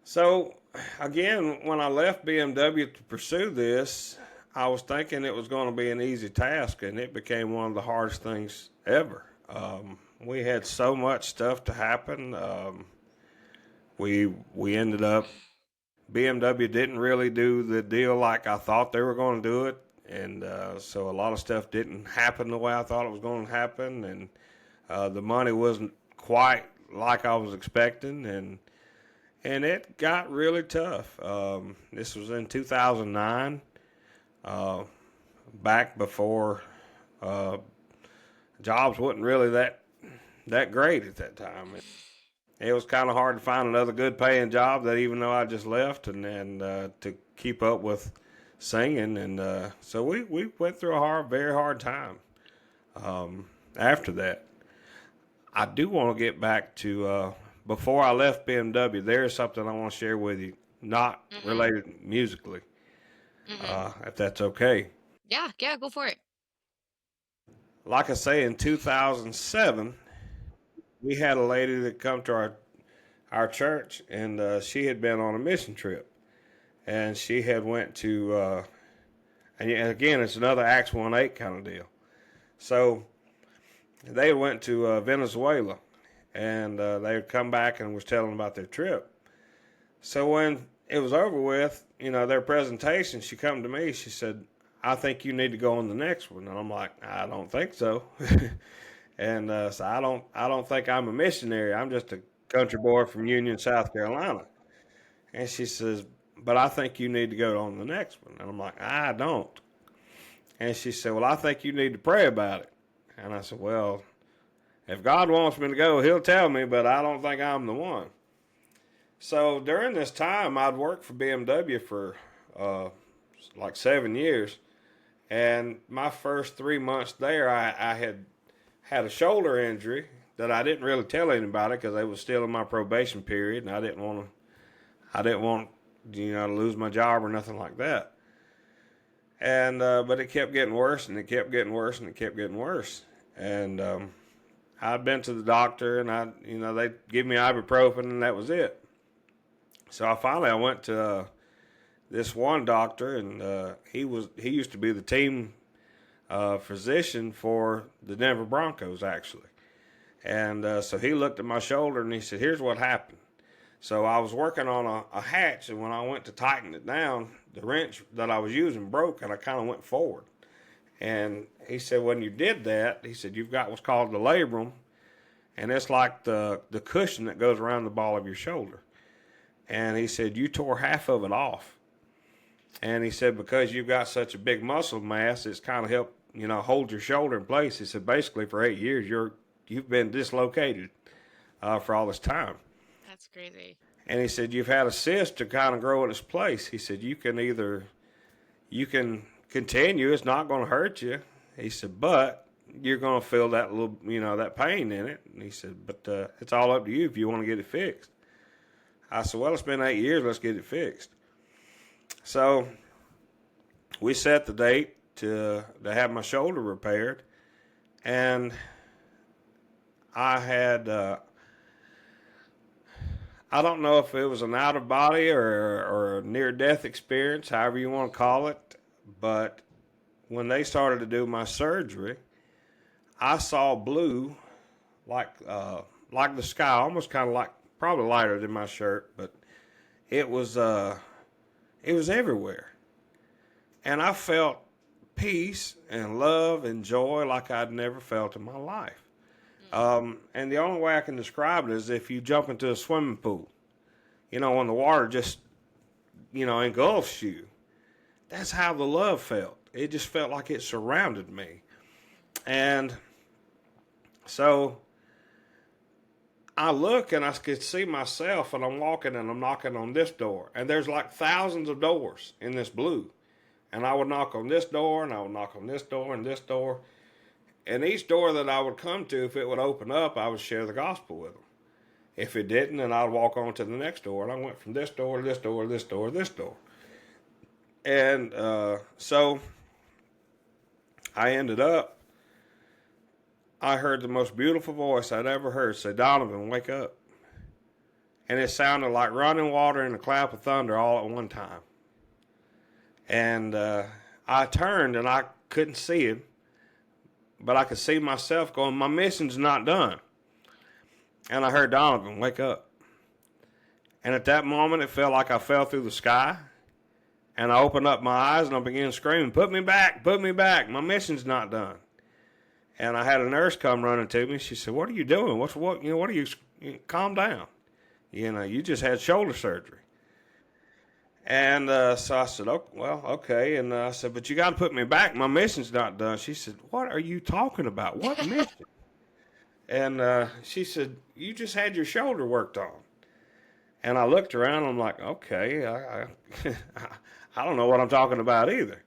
So again, when I left BMW to pursue this, I was thinking it was going to be an easy task, and it became one of the hardest things ever. We had so much stuff to happen. We ended up BMW didn't really do the deal like I thought they were going to do it. And so a lot of stuff didn't happen the way I thought it was going to happen. And the money wasn't quite like I was expecting. And it got really tough. This was in 2009, back before jobs wasn't really that great at that time. It was kind of hard to find another good paying job that even though I just left and to keep up with singing. And so we went through a very hard time after that. I do want to get back to before I left BMW. There is something I want to share with you, not related musically, if that's okay. Yeah, go for it. Like I say, in 2007, we had a lady that come to our church, and she had been on a mission trip, and she had went to, and again, it's another Acts 1:8 kind of deal. So they went to Venezuela, and they had come back and was telling about their trip. So when it was over with, their presentation, she come to me. She said, "I think you need to go on the next one." And I'm like, "I don't think so." And so I don't think I'm a missionary. I'm just a country boy from Union, South Carolina. And she says, "But I think you need to go on the next one." And I'm like, "I don't." And she said, "Well, I think you need to pray about it." And I said, "Well, if God wants me to go, he'll tell me, but I don't think I'm the one." So during this time, I'd worked for BMW for like 7 years. And my first 3 months there, I had a shoulder injury that I didn't really tell anybody because they was still in my probation period, and I didn't want to lose my job or nothing like that. And but it kept getting worse, and it kept getting worse, and it kept getting worse. And I'd been to the doctor, and they give me ibuprofen, and that was it. So I went to this one doctor, and he used to be the team physician for the Denver Broncos, actually. And so he looked at my shoulder and he said, "Here's what happened." So I was working on a hatch, and when I went to tighten it down, the wrench that I was using broke, and I kind of went forward. And he said, "When you did that," he said, "you've got what's called the labrum, and it's like the cushion that goes around the ball of your shoulder." And he said, "You tore half of it off." And he said, "Because you've got such a big muscle mass, it's kind of helped, hold your shoulder in place." He said, "Basically for 8 years, you've been dislocated for all this time." That's crazy. And he said, "You've had a cyst to kind of grow in its place." He said, you can continue. It's not going to hurt you." He said, "But you're going to feel that little, that pain in it." And he said, "But it's all up to you if you want to get it fixed." I said, "Well, it's been 8 years. Let's get it fixed." So we set the date to have my shoulder repaired, and I had I don't know if it was an out of body or a near death experience, however you want to call it, but when they started to do my surgery, I saw blue like the sky, almost kind of like, probably lighter than my shirt, but it was everywhere. And I felt peace and love and joy like I'd never felt in my life. And the only way I can describe it is if you jump into a swimming pool, when the water just, engulfs you. That's how the love felt. It just felt like it surrounded me. And so I look and I could see myself, and I'm walking and I'm knocking on this door. And there's like thousands of doors in this blue. And I would knock on this door, and I would knock on this door and this door. And each door that I would come to, if it would open up, I would share the gospel with them. If it didn't, then I'd walk on to the next door. And I went from this door to this door to this door to this door. And so I ended up, I heard the most beautiful voice I'd ever heard say, "Donovan, wake up." And it sounded like running water and a clap of thunder all at one time. And I turned, and I couldn't see him, but I could see myself going, "My mission's not done." And I heard, "Donovan, wake up." And at that moment, it felt like I fell through the sky. And I opened up my eyes and I began screaming, put me back, my mission's not done. And I had a nurse come running to me. She said, what are you doing? What are you, calm down. You just had shoulder surgery. And so I said, oh, well, okay. And I said, but you got to put me back. My mission's not done. She said, what are you talking about? What mission? And she said, you just had your shoulder worked on. And I looked around and I'm like, okay, I don't know what I'm talking about either.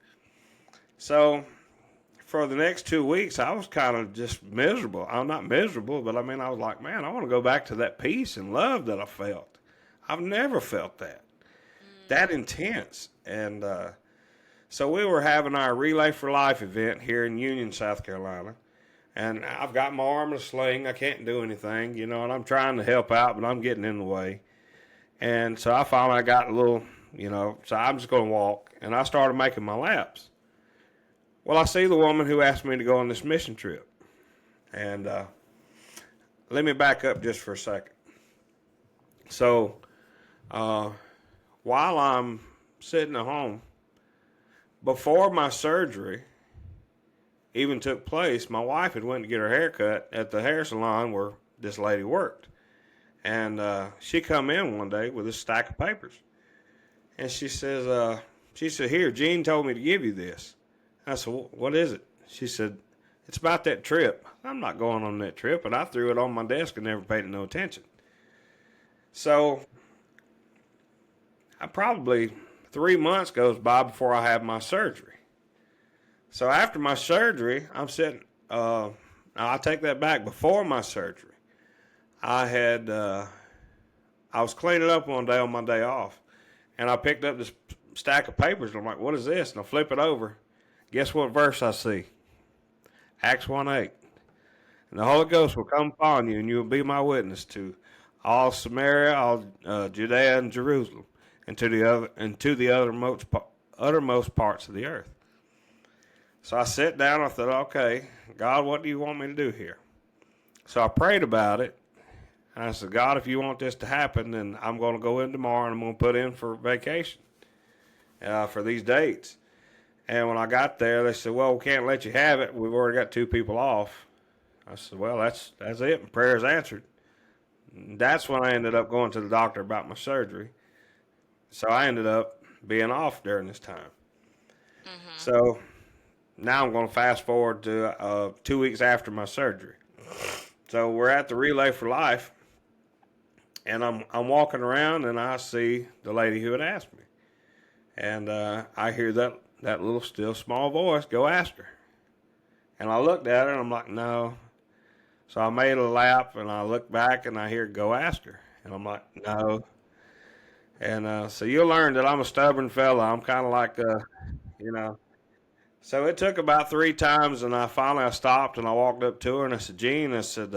So for the next 2 weeks, I was kind of just miserable. I'm not miserable, but I mean, I was like, man, I want to go back to that peace and love that I felt. I've never felt that intense. And so we were having our Relay for Life event here in Union, South Carolina. And I've got my arm in a sling. I can't do anything, and I'm trying to help out, but I'm getting in the way. And so I finally got a little, so I'm just going to walk. And I started making my laps. Well, I see the woman who asked me to go on this mission trip. And let me back up just for a second. So while I'm sitting at home, before my surgery even took place, my wife had went to get her hair cut at the hair salon where this lady worked. And she come in one day with a stack of papers. And she says, here, Gene told me to give you this. I said, what is it? She said, it's about that trip. I'm not going on that trip. And I threw it on my desk and never paid it no attention. So I probably 3 months goes by before I have my surgery. So after my surgery, I'm sitting, I'll take that back. Before my surgery, I was cleaning up one day on my day off, and I picked up this stack of papers, and I'm like, what is this? And I flip it over. Guess what verse I see? Acts 1:8. And the Holy Ghost will come upon you, and you will be my witness to all Samaria, all Judea and Jerusalem, and to the uttermost parts of the earth. So I sat down. I thought, okay, God, what do you want me to do here? So I prayed about it. And I said, God, if you want this to happen, then I'm going to go in tomorrow and I'm going to put in for vacation for these dates. And when I got there, they said, well, we can't let you have it. We've already got 2 people off. I said, well, that's it. And prayer's answered. And that's when I ended up going to the doctor about my surgery. So I ended up being off during this time. Mm-hmm. So now I'm going to fast forward to 2 weeks after my surgery. So we're at the Relay for Life, and I'm walking around, and I see the lady who had asked me. And I hear that little still small voice, go ask her. And I looked at her, and I'm like, no. So I made a lap, and I looked back, and I hear, go ask her. And I'm like, no. And so you'll learn that I'm a stubborn fella. I'm kind of like, So it took about 3 times, and I finally stopped, and I walked up to her, and I said, Jean, I said,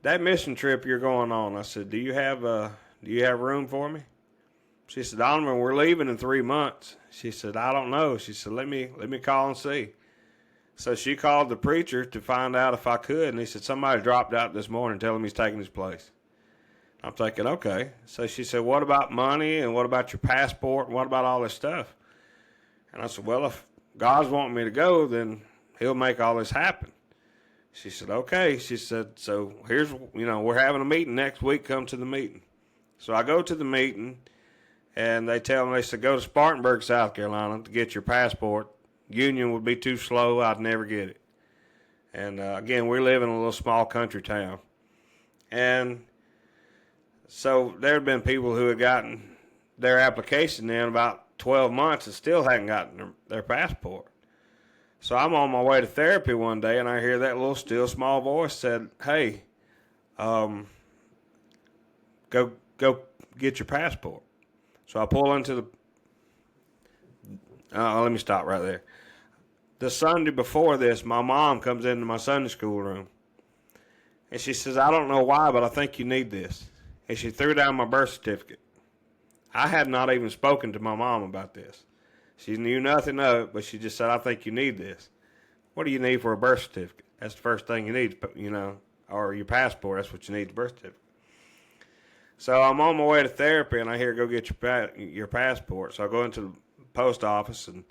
that mission trip you're going on, I said, do you have room for me? She said, Donovan, we're leaving in 3 months. She said, I don't know. She said, let me call and see. So she called the preacher to find out if I could, and he said, somebody dropped out this morning telling me he's taking his place. I'm thinking, okay. So she said, what about money, and what about your passport, and what about all this stuff? And I said, well, if God's wanting me to go, then he'll make all this happen. She said, okay. She said, so here's, we're having a meeting next week. Come to the meeting. So I go to the meeting, and they said, go to Spartanburg, South Carolina to get your passport. Union would be too slow. I'd never get it. And again, we live in a little small country town. And so there had been people who had gotten their application in about 12 months and still hadn't gotten their passport. So I'm on my way to therapy one day, and I hear that little still small voice said, hey, go get your passport. So I pull into let me stop right there. The Sunday before this, my mom comes into my Sunday school room, and she says, I don't know why, but I think you need this. And she threw down my birth certificate. I had not even spoken to my mom about this. She knew nothing of it, but she just said, I think you need this. What do you need for a birth certificate? That's the first thing you need, or your passport. That's what you need, the birth certificate. So I'm on my way to therapy, and I hear go get your passport. So I go into the post office, and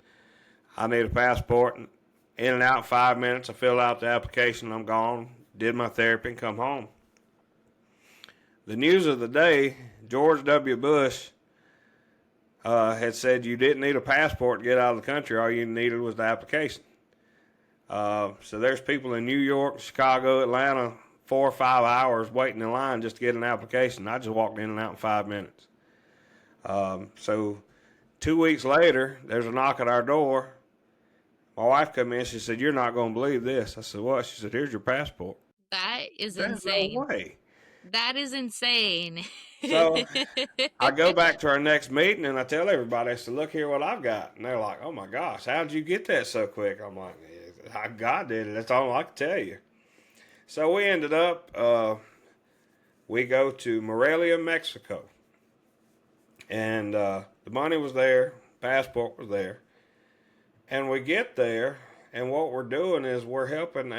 I need a passport. And in and out in 5 minutes, I fill out the application. I'm gone. Did my therapy and come home. The news of the day: George W. Bush had said you didn't need a passport to get out of the country. All you needed was the application. So there's people in New York, Chicago, Atlanta, 4 or 5 hours waiting in line just to get an application. I just walked in and out in 5 minutes. So 2 weeks later, there's a knock at our door. My wife come in. She said, "You're not going to believe this." I said, "What?" She said, "Here's your passport." That is There's insane. no way. That is insane. So I go back to our next meeting and I tell everybody, I said, "Look here what I've got." And they're like, "Oh my gosh, how'd you get that so quick?" I'm like, "God did it. That's all I can tell you." So we ended up, we go to Morelia, Mexico. And the money was there, passport was there. And we get there, and what we're doing is we're helping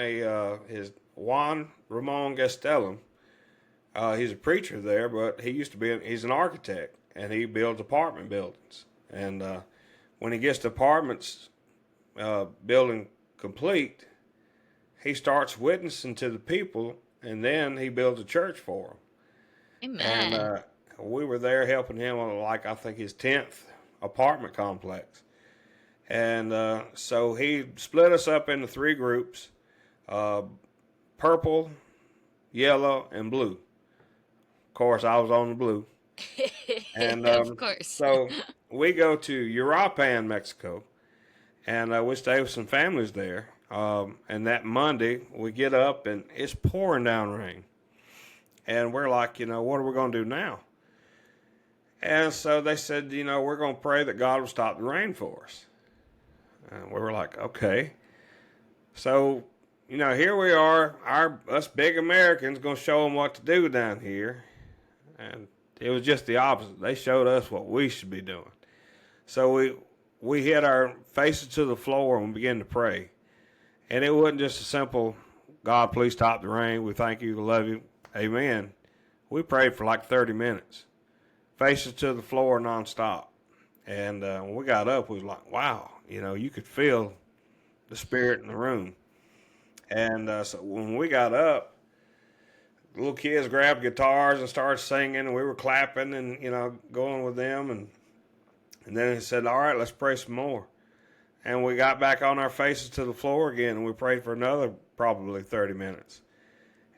his Juan Ramon Gastelum. He's a preacher there, but he's an architect, and he builds apartment buildings. And when he gets the apartments building complete, he starts witnessing to the people, and then he builds a church for them. Amen. And we were there helping him on, like, I think his 10th apartment complex. And so he split us up into 3 groups, purple, yellow, and blue. Of course, I was on the blue. And of course. So we go to Uruapan, Mexico, and we stay with some families there. And that Monday, we get up, and it's pouring down rain. And we're like, what are we going to do now? And so they said, we're going to pray that God will stop the rain for us. And we were like, okay. So, here we are, us big Americans going to show them what to do down here. And it was just the opposite. They showed us what we should be doing. So we hit our faces to the floor and began to pray. And it wasn't just a simple, "God, please stop the rain. We thank you, we love you, amen." We prayed for like 30 minutes, faces to the floor nonstop. And when we got up, we was like, wow, you could feel the spirit in the room. And so when we got up, the little kids grabbed guitars and started singing, and we were clapping and, going with them. And then he said, "All right, let's pray some more." And we got back on our faces to the floor again, and we prayed for another probably 30 minutes.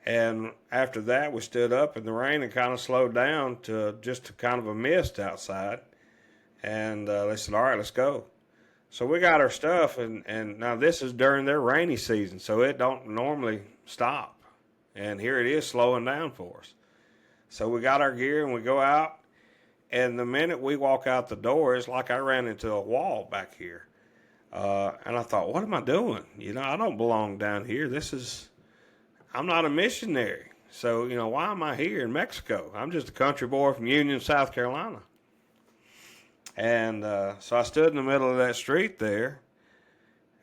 And after that, we stood up in the rain and kind of slowed down to just kind of a mist outside. And they said, "All right, let's go." So we got our stuff, and now this is during their rainy season, so it don't normally stop. And here it is slowing down for us. So we got our gear, and we go out, and the minute we walk out the door, it's like I ran into a wall back here. And I thought, what am I doing? I don't belong down here. I'm not a missionary. So, why am I here in Mexico? I'm just a country boy from Union, South Carolina. And so I stood in the middle of that street there,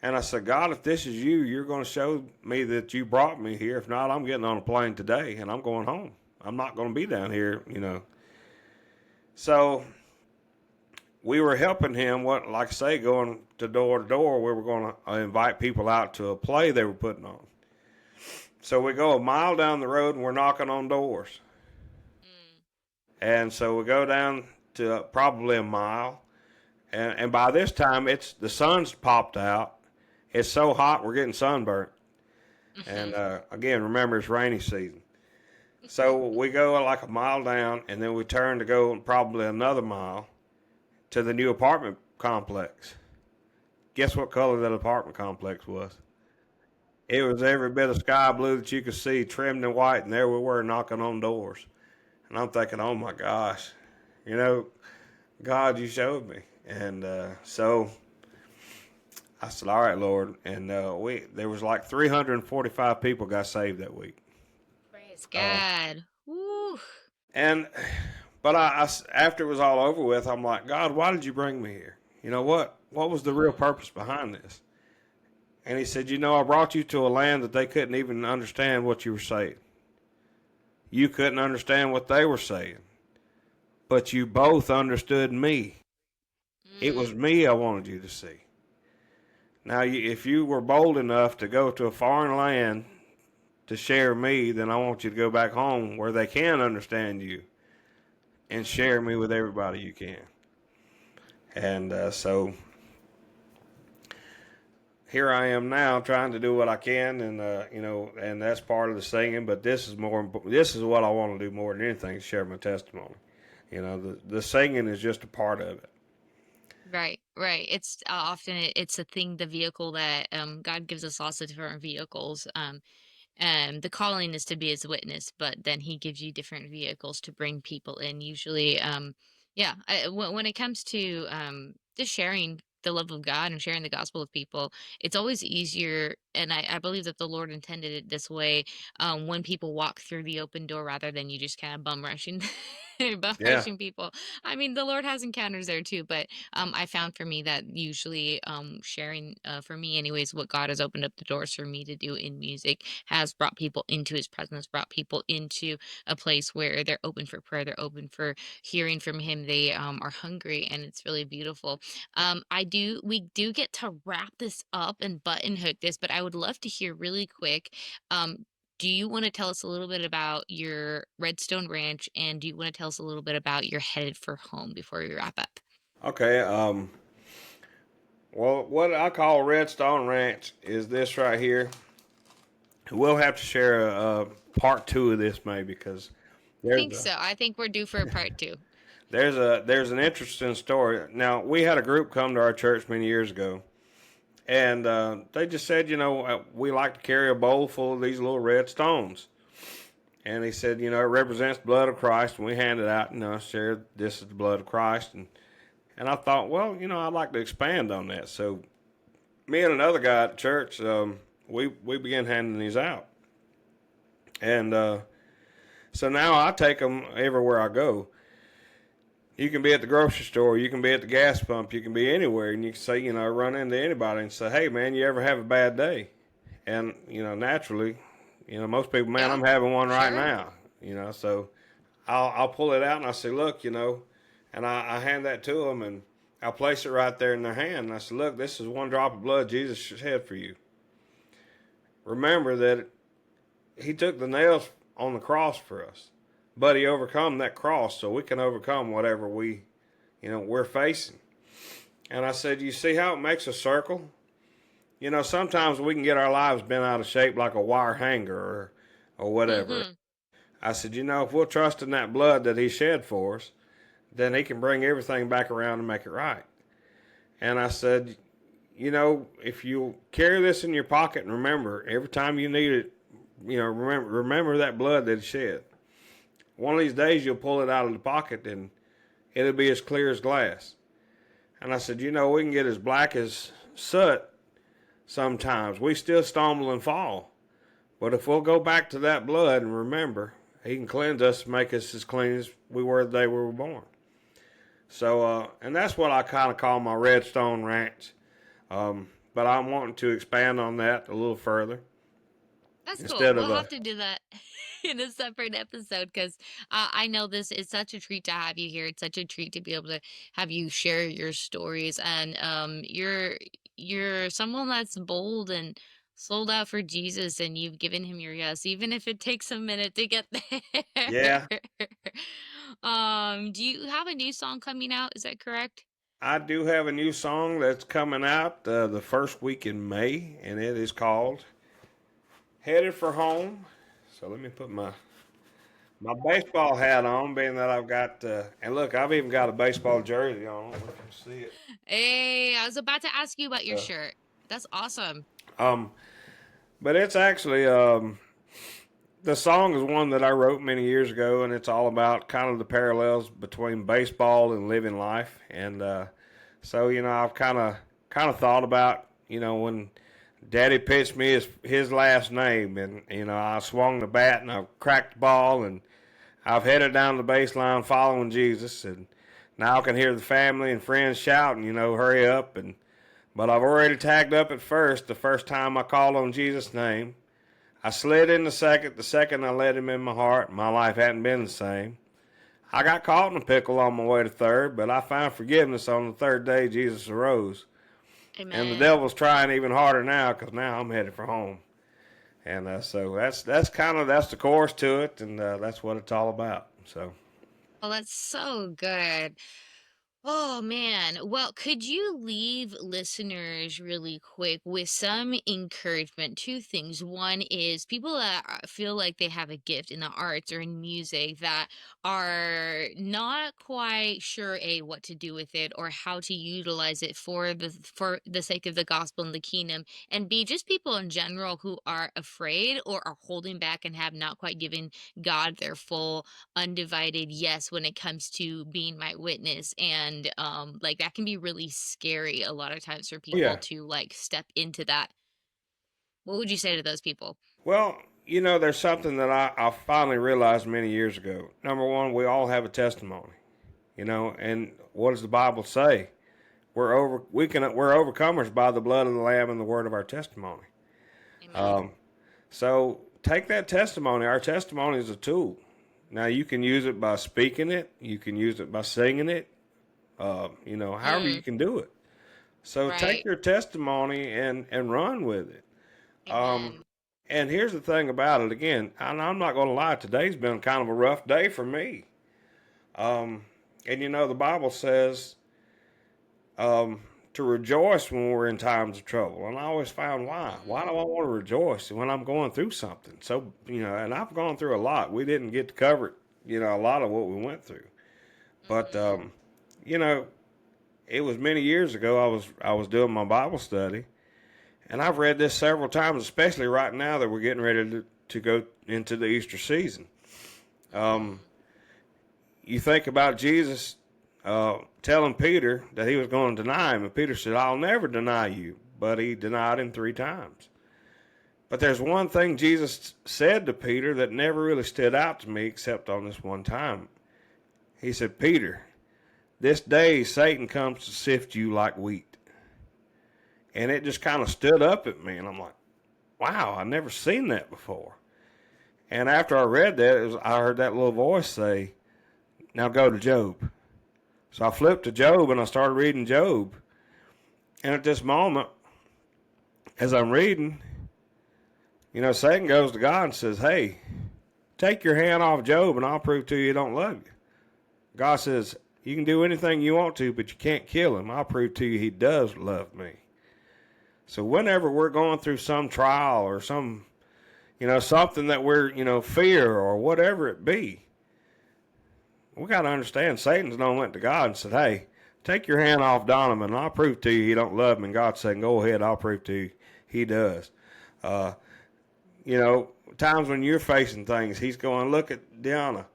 and I said, "God, if this is you, you're going to show me that you brought me here. If not, I'm getting on a plane today, and I'm going home. I'm not going to be down here, So we were helping him, like I say, going to door. We were going to invite people out to a play they were putting on. So we go a mile down the road, and we're knocking on doors. And so we go down to probably a mile. And by this time, the sun's popped out. It's so hot, we're getting sunburnt. And again, remember, it's rainy season. So we go like a mile down, and then we turn to go probably another mile to the new apartment complex. Guess what color that apartment complex was? It was every bit of sky blue that you could see, trimmed in white, and there we were knocking on doors. And I'm thinking, oh my gosh, God, you showed me. And so I said, "All right, Lord." And there was like 345 people got saved that week. Praise God. Woo. But after it was all over with, I'm like, "God, why did you bring me here? What was the real purpose behind this?" And he said, "I brought you to a land that they couldn't even understand what you were saying. You couldn't understand what they were saying. but you both understood me. It was Mm, me I wanted you to see. Now, if you were bold enough to go to a foreign land to share me, then I want you to go back home where they can understand you and share me with everybody you can. And so here I am now trying to do what I can, and and that's part of the singing. But this is more. This is what I want to do more than anything: share my testimony. The singing is just a part of it. right, right. It's often it's a thing, the vehicle that God gives us lots of different vehicles. The calling is to be his witness, but then he gives you different vehicles to bring people in. Usually, yeah, when it comes to just sharing the love of God and sharing the gospel with people, it's always easier. And I believe that the Lord intended it this way, when people walk through the open door rather than you just kind of bum rushing. Bum Yeah, rushing people. I mean, the Lord has encounters there too, but I found for me that usually sharing, for me anyways, what God has opened up the doors for me to do in music has brought people into his presence, brought people into a place where they're open for prayer, they're open for hearing from him, they are hungry, and it's really beautiful. We do get to wrap this up and button hook this, but I would love to hear really quick. Do you want to tell us a little bit about your Redstone Ranch, and do you want to tell us a little bit about your Headed for Home before we wrap up? okay. Well, what I call Redstone Ranch is this right here. We'll have to share a part two of this maybe because I there's think so. I think we're due for a part two. there's an interesting story. Now we had a group come to our church many years ago, and they just said, we like to carry a bowl full of these little red stones. And he said, it represents the blood of Christ. And we handed out, shared this is the blood of Christ. And I thought, well, I'd like to expand on that. So me and another guy at church, we began handing these out. And so now I take them everywhere I go. You can be at the grocery store, you can be at the gas pump, you can be anywhere, and you can say, run into anybody and say, hey, man, you ever have a bad day? And, naturally, most people, man, Yeah, I'm having one right sure. now, so I'll pull it out and I say, look, and I hand that to them and I'll place it right there in their hand. And I say, look, this is one drop of blood Jesus shed for you. Remember that he took the nails on the cross for us, but he overcome that cross so we can overcome whatever we're facing. And I said, you see how it makes a circle? Sometimes we can get our lives bent out of shape like a wire hanger or whatever. Mm-hmm. I said, if we'll trust in that blood that he shed for us, then he can bring everything back around and make it right. And I said, if you carry this in your pocket and remember, every time you need it, remember that blood that he shed. One of these days you'll pull it out of the pocket and it'll be as clear as glass. And I said, we can get as black as soot sometimes. We still stumble and fall. But if we'll go back to that blood and remember, he can cleanse us and make us as clean as we were the day we were born. So, and that's what I kind of call my Redstone Ranch. But I'm wanting to expand on that a little further That's cool. instead We'll of have to do that in a separate episode because I know this is such a treat to have you here. It's such a treat to be able to have you share your stories, and you're someone that's bold and sold out for Jesus, and you've given him your yes, even if it takes a minute to get there. yeah. Do you have a new song coming out? Is that correct? I do have a new song that's coming out the first week in May, and it is called "Headed for Home." So let me put my baseball hat on, being that I've got and look, I've even got a baseball jersey on. If you can see it. Hey, I was about to ask you about your So, shirt. That's awesome. um, but it's actually the song is one that I wrote many years ago, and it's all about kind of the parallels between baseball and living life. And so I've kind of thought about when Daddy pitched me his last name, and I swung the bat and I cracked the ball, and I've headed down the baseline following Jesus, and now I can hear the family and friends shouting, hurry up, and but I've already tagged up at first. The first time I called on Jesus' name, I slid in the second. The second I let him in my heart, my life hadn't been the same. I got caught in a pickle on my way to third, but I found forgiveness on the third day Jesus arose. And the Amen. devil's trying even harder now because now I'm headed for home. And so that's kind of that's the chorus to it, and that's what it's all about. So Well, that's so good. Oh man. Well, could you leave listeners really quick with some encouragement? Two things. One is people that feel like they have a gift in the arts or in music that are not quite sure a what to do with it or how to utilize it for the sake of the gospel and the kingdom, and B, just people in general who are afraid or are holding back and have not quite given God their full undivided yes when it comes to being my witness. And like that can be really scary a lot of times for people yeah. to like step into that. What would you say to those people? Well, there's something that I finally realized many years ago. Number one, we all have a testimony. And what does the Bible say? We're overcomers by the blood of the Lamb and the word of our testimony. Amen. Um, so take that testimony. Our testimony is a tool. Now you can use it by speaking it. You can use it by singing it. However you Mm, can do it. So take right. your testimony and run with it. Um, Amen. and here's the thing about it. Again, and I'm not going to lie. Today's been kind of a rough day for me. And the Bible says um, to rejoice when we're in times of trouble. And I always found why. Why do Mm, I want to rejoice when I'm going through something? So, and I've gone through a lot. We didn't get to cover it, a lot of what we went through. But, mm-hmm. you know, it was many years ago. I was doing my Bible study, and I've read this several times, especially right now that we're getting ready to go into the Easter season. Um, Mm, you think about Jesus telling Peter that he was going to deny him, and Peter said, "I'll never deny you," but he denied him 3 times. But there's one thing Jesus said to Peter that never really stood out to me except on this one time. He said, "Peter, this day Satan comes to sift you like wheat." And it just kind of stood up at me, and I'm like, wow, I never seen that before. And after I read that, I heard that little voice say, "Now go to Job." So I flipped to Job and I started reading Job. And at this moment, as I'm reading, Satan goes to God and says, "Hey, take your hand off Job and I'll prove to you he don't love you." God says, "You can do anything you want to, but you can't kill him. I'll prove to you he does love me." So whenever we're going through some trial or something that we're, fear or whatever it be, we got to understand Satan's done went to God and said, "Hey, take your hand off Donovan and I'll prove to you he don't love me." And God's saying, "Go ahead, I'll prove to you he does." Uh, times when you're facing things, he's going, "Look at Deanna."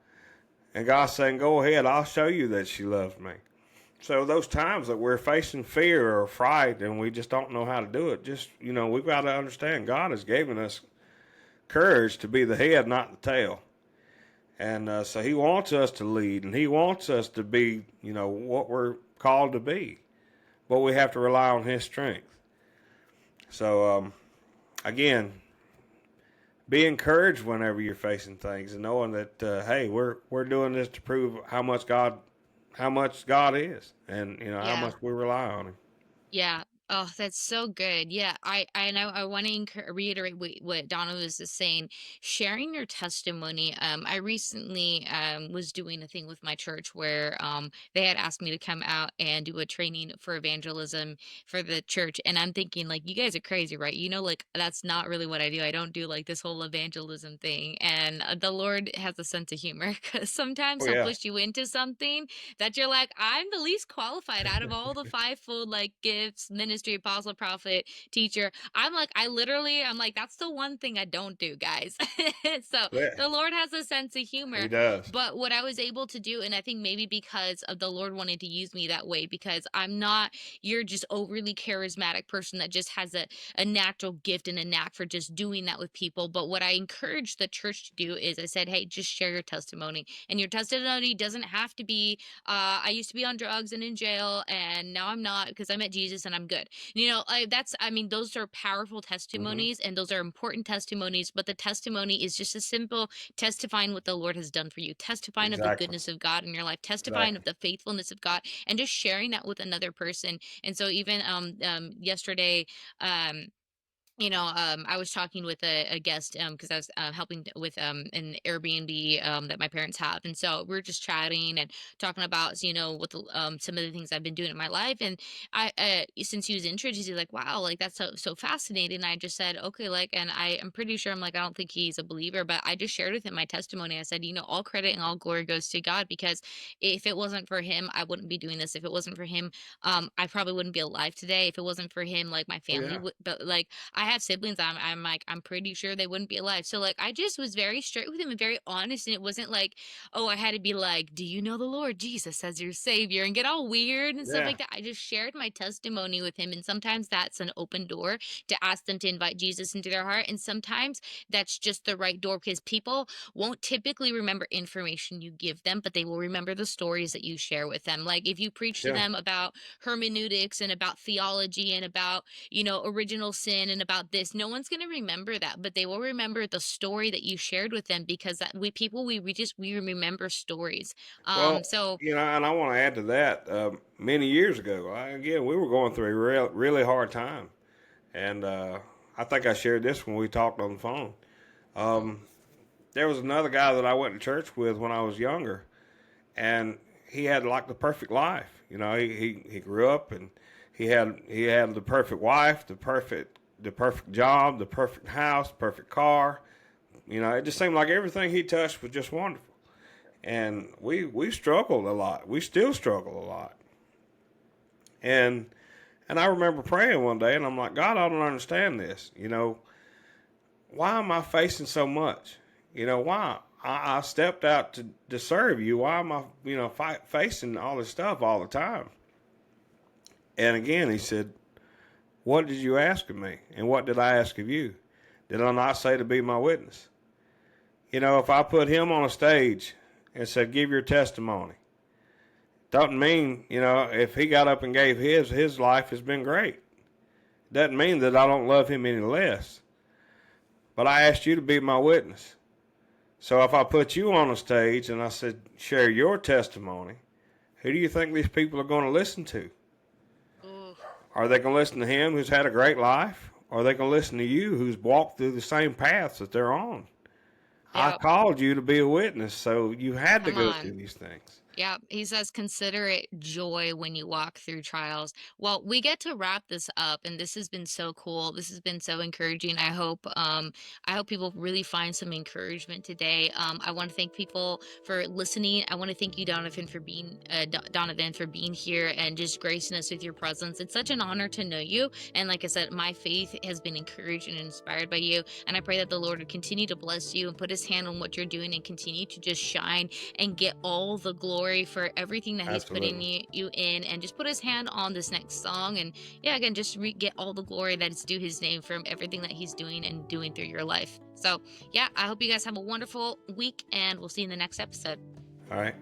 And God's saying, "Go ahead, I'll show you that she loves me." So those times that we're facing fear or fright and we just don't know how to do it, just, we've got to understand God has given us courage to be the head, not the tail. And so he wants us to lead and he wants us to be, what we're called to be. But we have to rely on his strength. So, again, be encouraged whenever you're facing things and knowing that, hey, we're doing this to prove how much God is, and how Yeah. much we rely on Him. Yeah. Oh, that's so good. Yeah, I know I want to reiterate what Donna was just saying. Sharing your testimony. I recently was doing a thing with my church where they had asked me to come out and do a training for evangelism for the church, and I'm thinking like, you guys are crazy, right? Like that's not really what I do. I don't do like this whole evangelism thing, and the Lord has a sense of humor because sometimes Oh He'll yeah, push you into something that you're like, I'm the least qualified out of all the fivefold like gifts, ministry, apostle, prophet, teacher. I'm like, that's the one thing I don't do, guys. So yeah, the Lord has a sense of He humor. does. But what I was able to do, and I think maybe because of the Lord wanting to use me that way, because I'm not your just overly charismatic person that just has a natural gift and a knack for just doing that with people. But what I encourage the church to do is I said, hey, just share your testimony. And your testimony doesn't have to be I used to be on drugs and in jail, and now I'm not because I met Jesus and I'm good. I mean, those are powerful Hmm. testimonies, and those are important testimonies, but the testimony is just a simple testifying what the Lord has done for you, testifying of the Exactly. goodness of God in your life, testifying of Exactly. the faithfulness of God, and just sharing that with another person. And so even yesterday, um I was talking with a guest because I was helping with an Airbnb that my parents have, and so we are just chatting and talking about what some of the things I've been doing in my life. And I since he was introduced, he's like, "Wow, like that's so fascinating." And I just said, "Okay," like, and I'm pretty sure I'm like, I don't think he's a believer, but I just shared with him my testimony. I said, all credit and all glory goes to God, because if it wasn't for him, I wouldn't be doing this. If it wasn't for him, I probably wouldn't be alive today. If it wasn't for him, like my Oh family yeah. would, but like I have siblings. I'm like, I'm pretty sure they wouldn't be alive. So like I just was very straight with him and very honest. And it wasn't like, oh, I had to be like, do you know the Lord Jesus as your savior and get all weird and stuff Yeah. like that. I just shared my testimony with him. And sometimes that's an open door to ask them to invite Jesus into their heart. And sometimes that's just the right door, because people won't typically remember information you give them, but they will remember the stories that you share with them. Like if you preach to Yeah. them about hermeneutics and about theology and about original sin and about this, no one's going to remember that, but they will remember the story that you shared with them, because that we remember stories. Well, So and I want to add to that. Many years ago, again, we were going through a really hard time, and I think I shared this when we talked on the phone. Um, there was another guy that I went to church with when I was younger, and he had like the perfect life. He grew up, and he had the perfect wife, the perfect job, the perfect house, perfect car. It just seemed like everything he touched was just wonderful. And we struggled a lot. We still struggle a lot. And I remember praying one day, and I'm like, God, I don't understand this. Why am I facing so much? Why? I stepped out to serve you. Why am I, facing all this stuff all the time? And again, he said, what did you ask of me? And what did I ask of you? Did I not say to be my witness? If I put him on a stage and said, give your testimony, doesn't mean, if he got up and gave his life has been great. Doesn't mean that I don't love him any less. But I asked you to be my witness. So if I put you on a stage and I said, share your testimony, who do you think these people are going to listen to? ooh, Are they going to listen to him who's had a great life? Or are they going to listen to you who's walked through the same paths that they're on? I yeah, called you to be a witness, so you had to come go through on. these things. Yeah, he says, consider it joy when you walk through trials. Well, we get to wrap this up, and this has been so cool. This has been so encouraging. I hope people really find some encouragement today. I want to thank people for listening. I want to thank you, Donovan, for being here and just gracing us with your presence. It's such an honor to know you. And like I said, my faith has been encouraged and inspired by you. And I pray that the Lord would continue to bless you and put his hand on what you're doing and continue to just shine and get all the glory for everything that he's putting Absolutely. you in, and just put his hand on this next song. And yeah, again, just get all the glory that is due his name from everything that he's doing and doing through your life. So yeah, I hope you guys have a wonderful week, and we'll see you in the next episode. All right.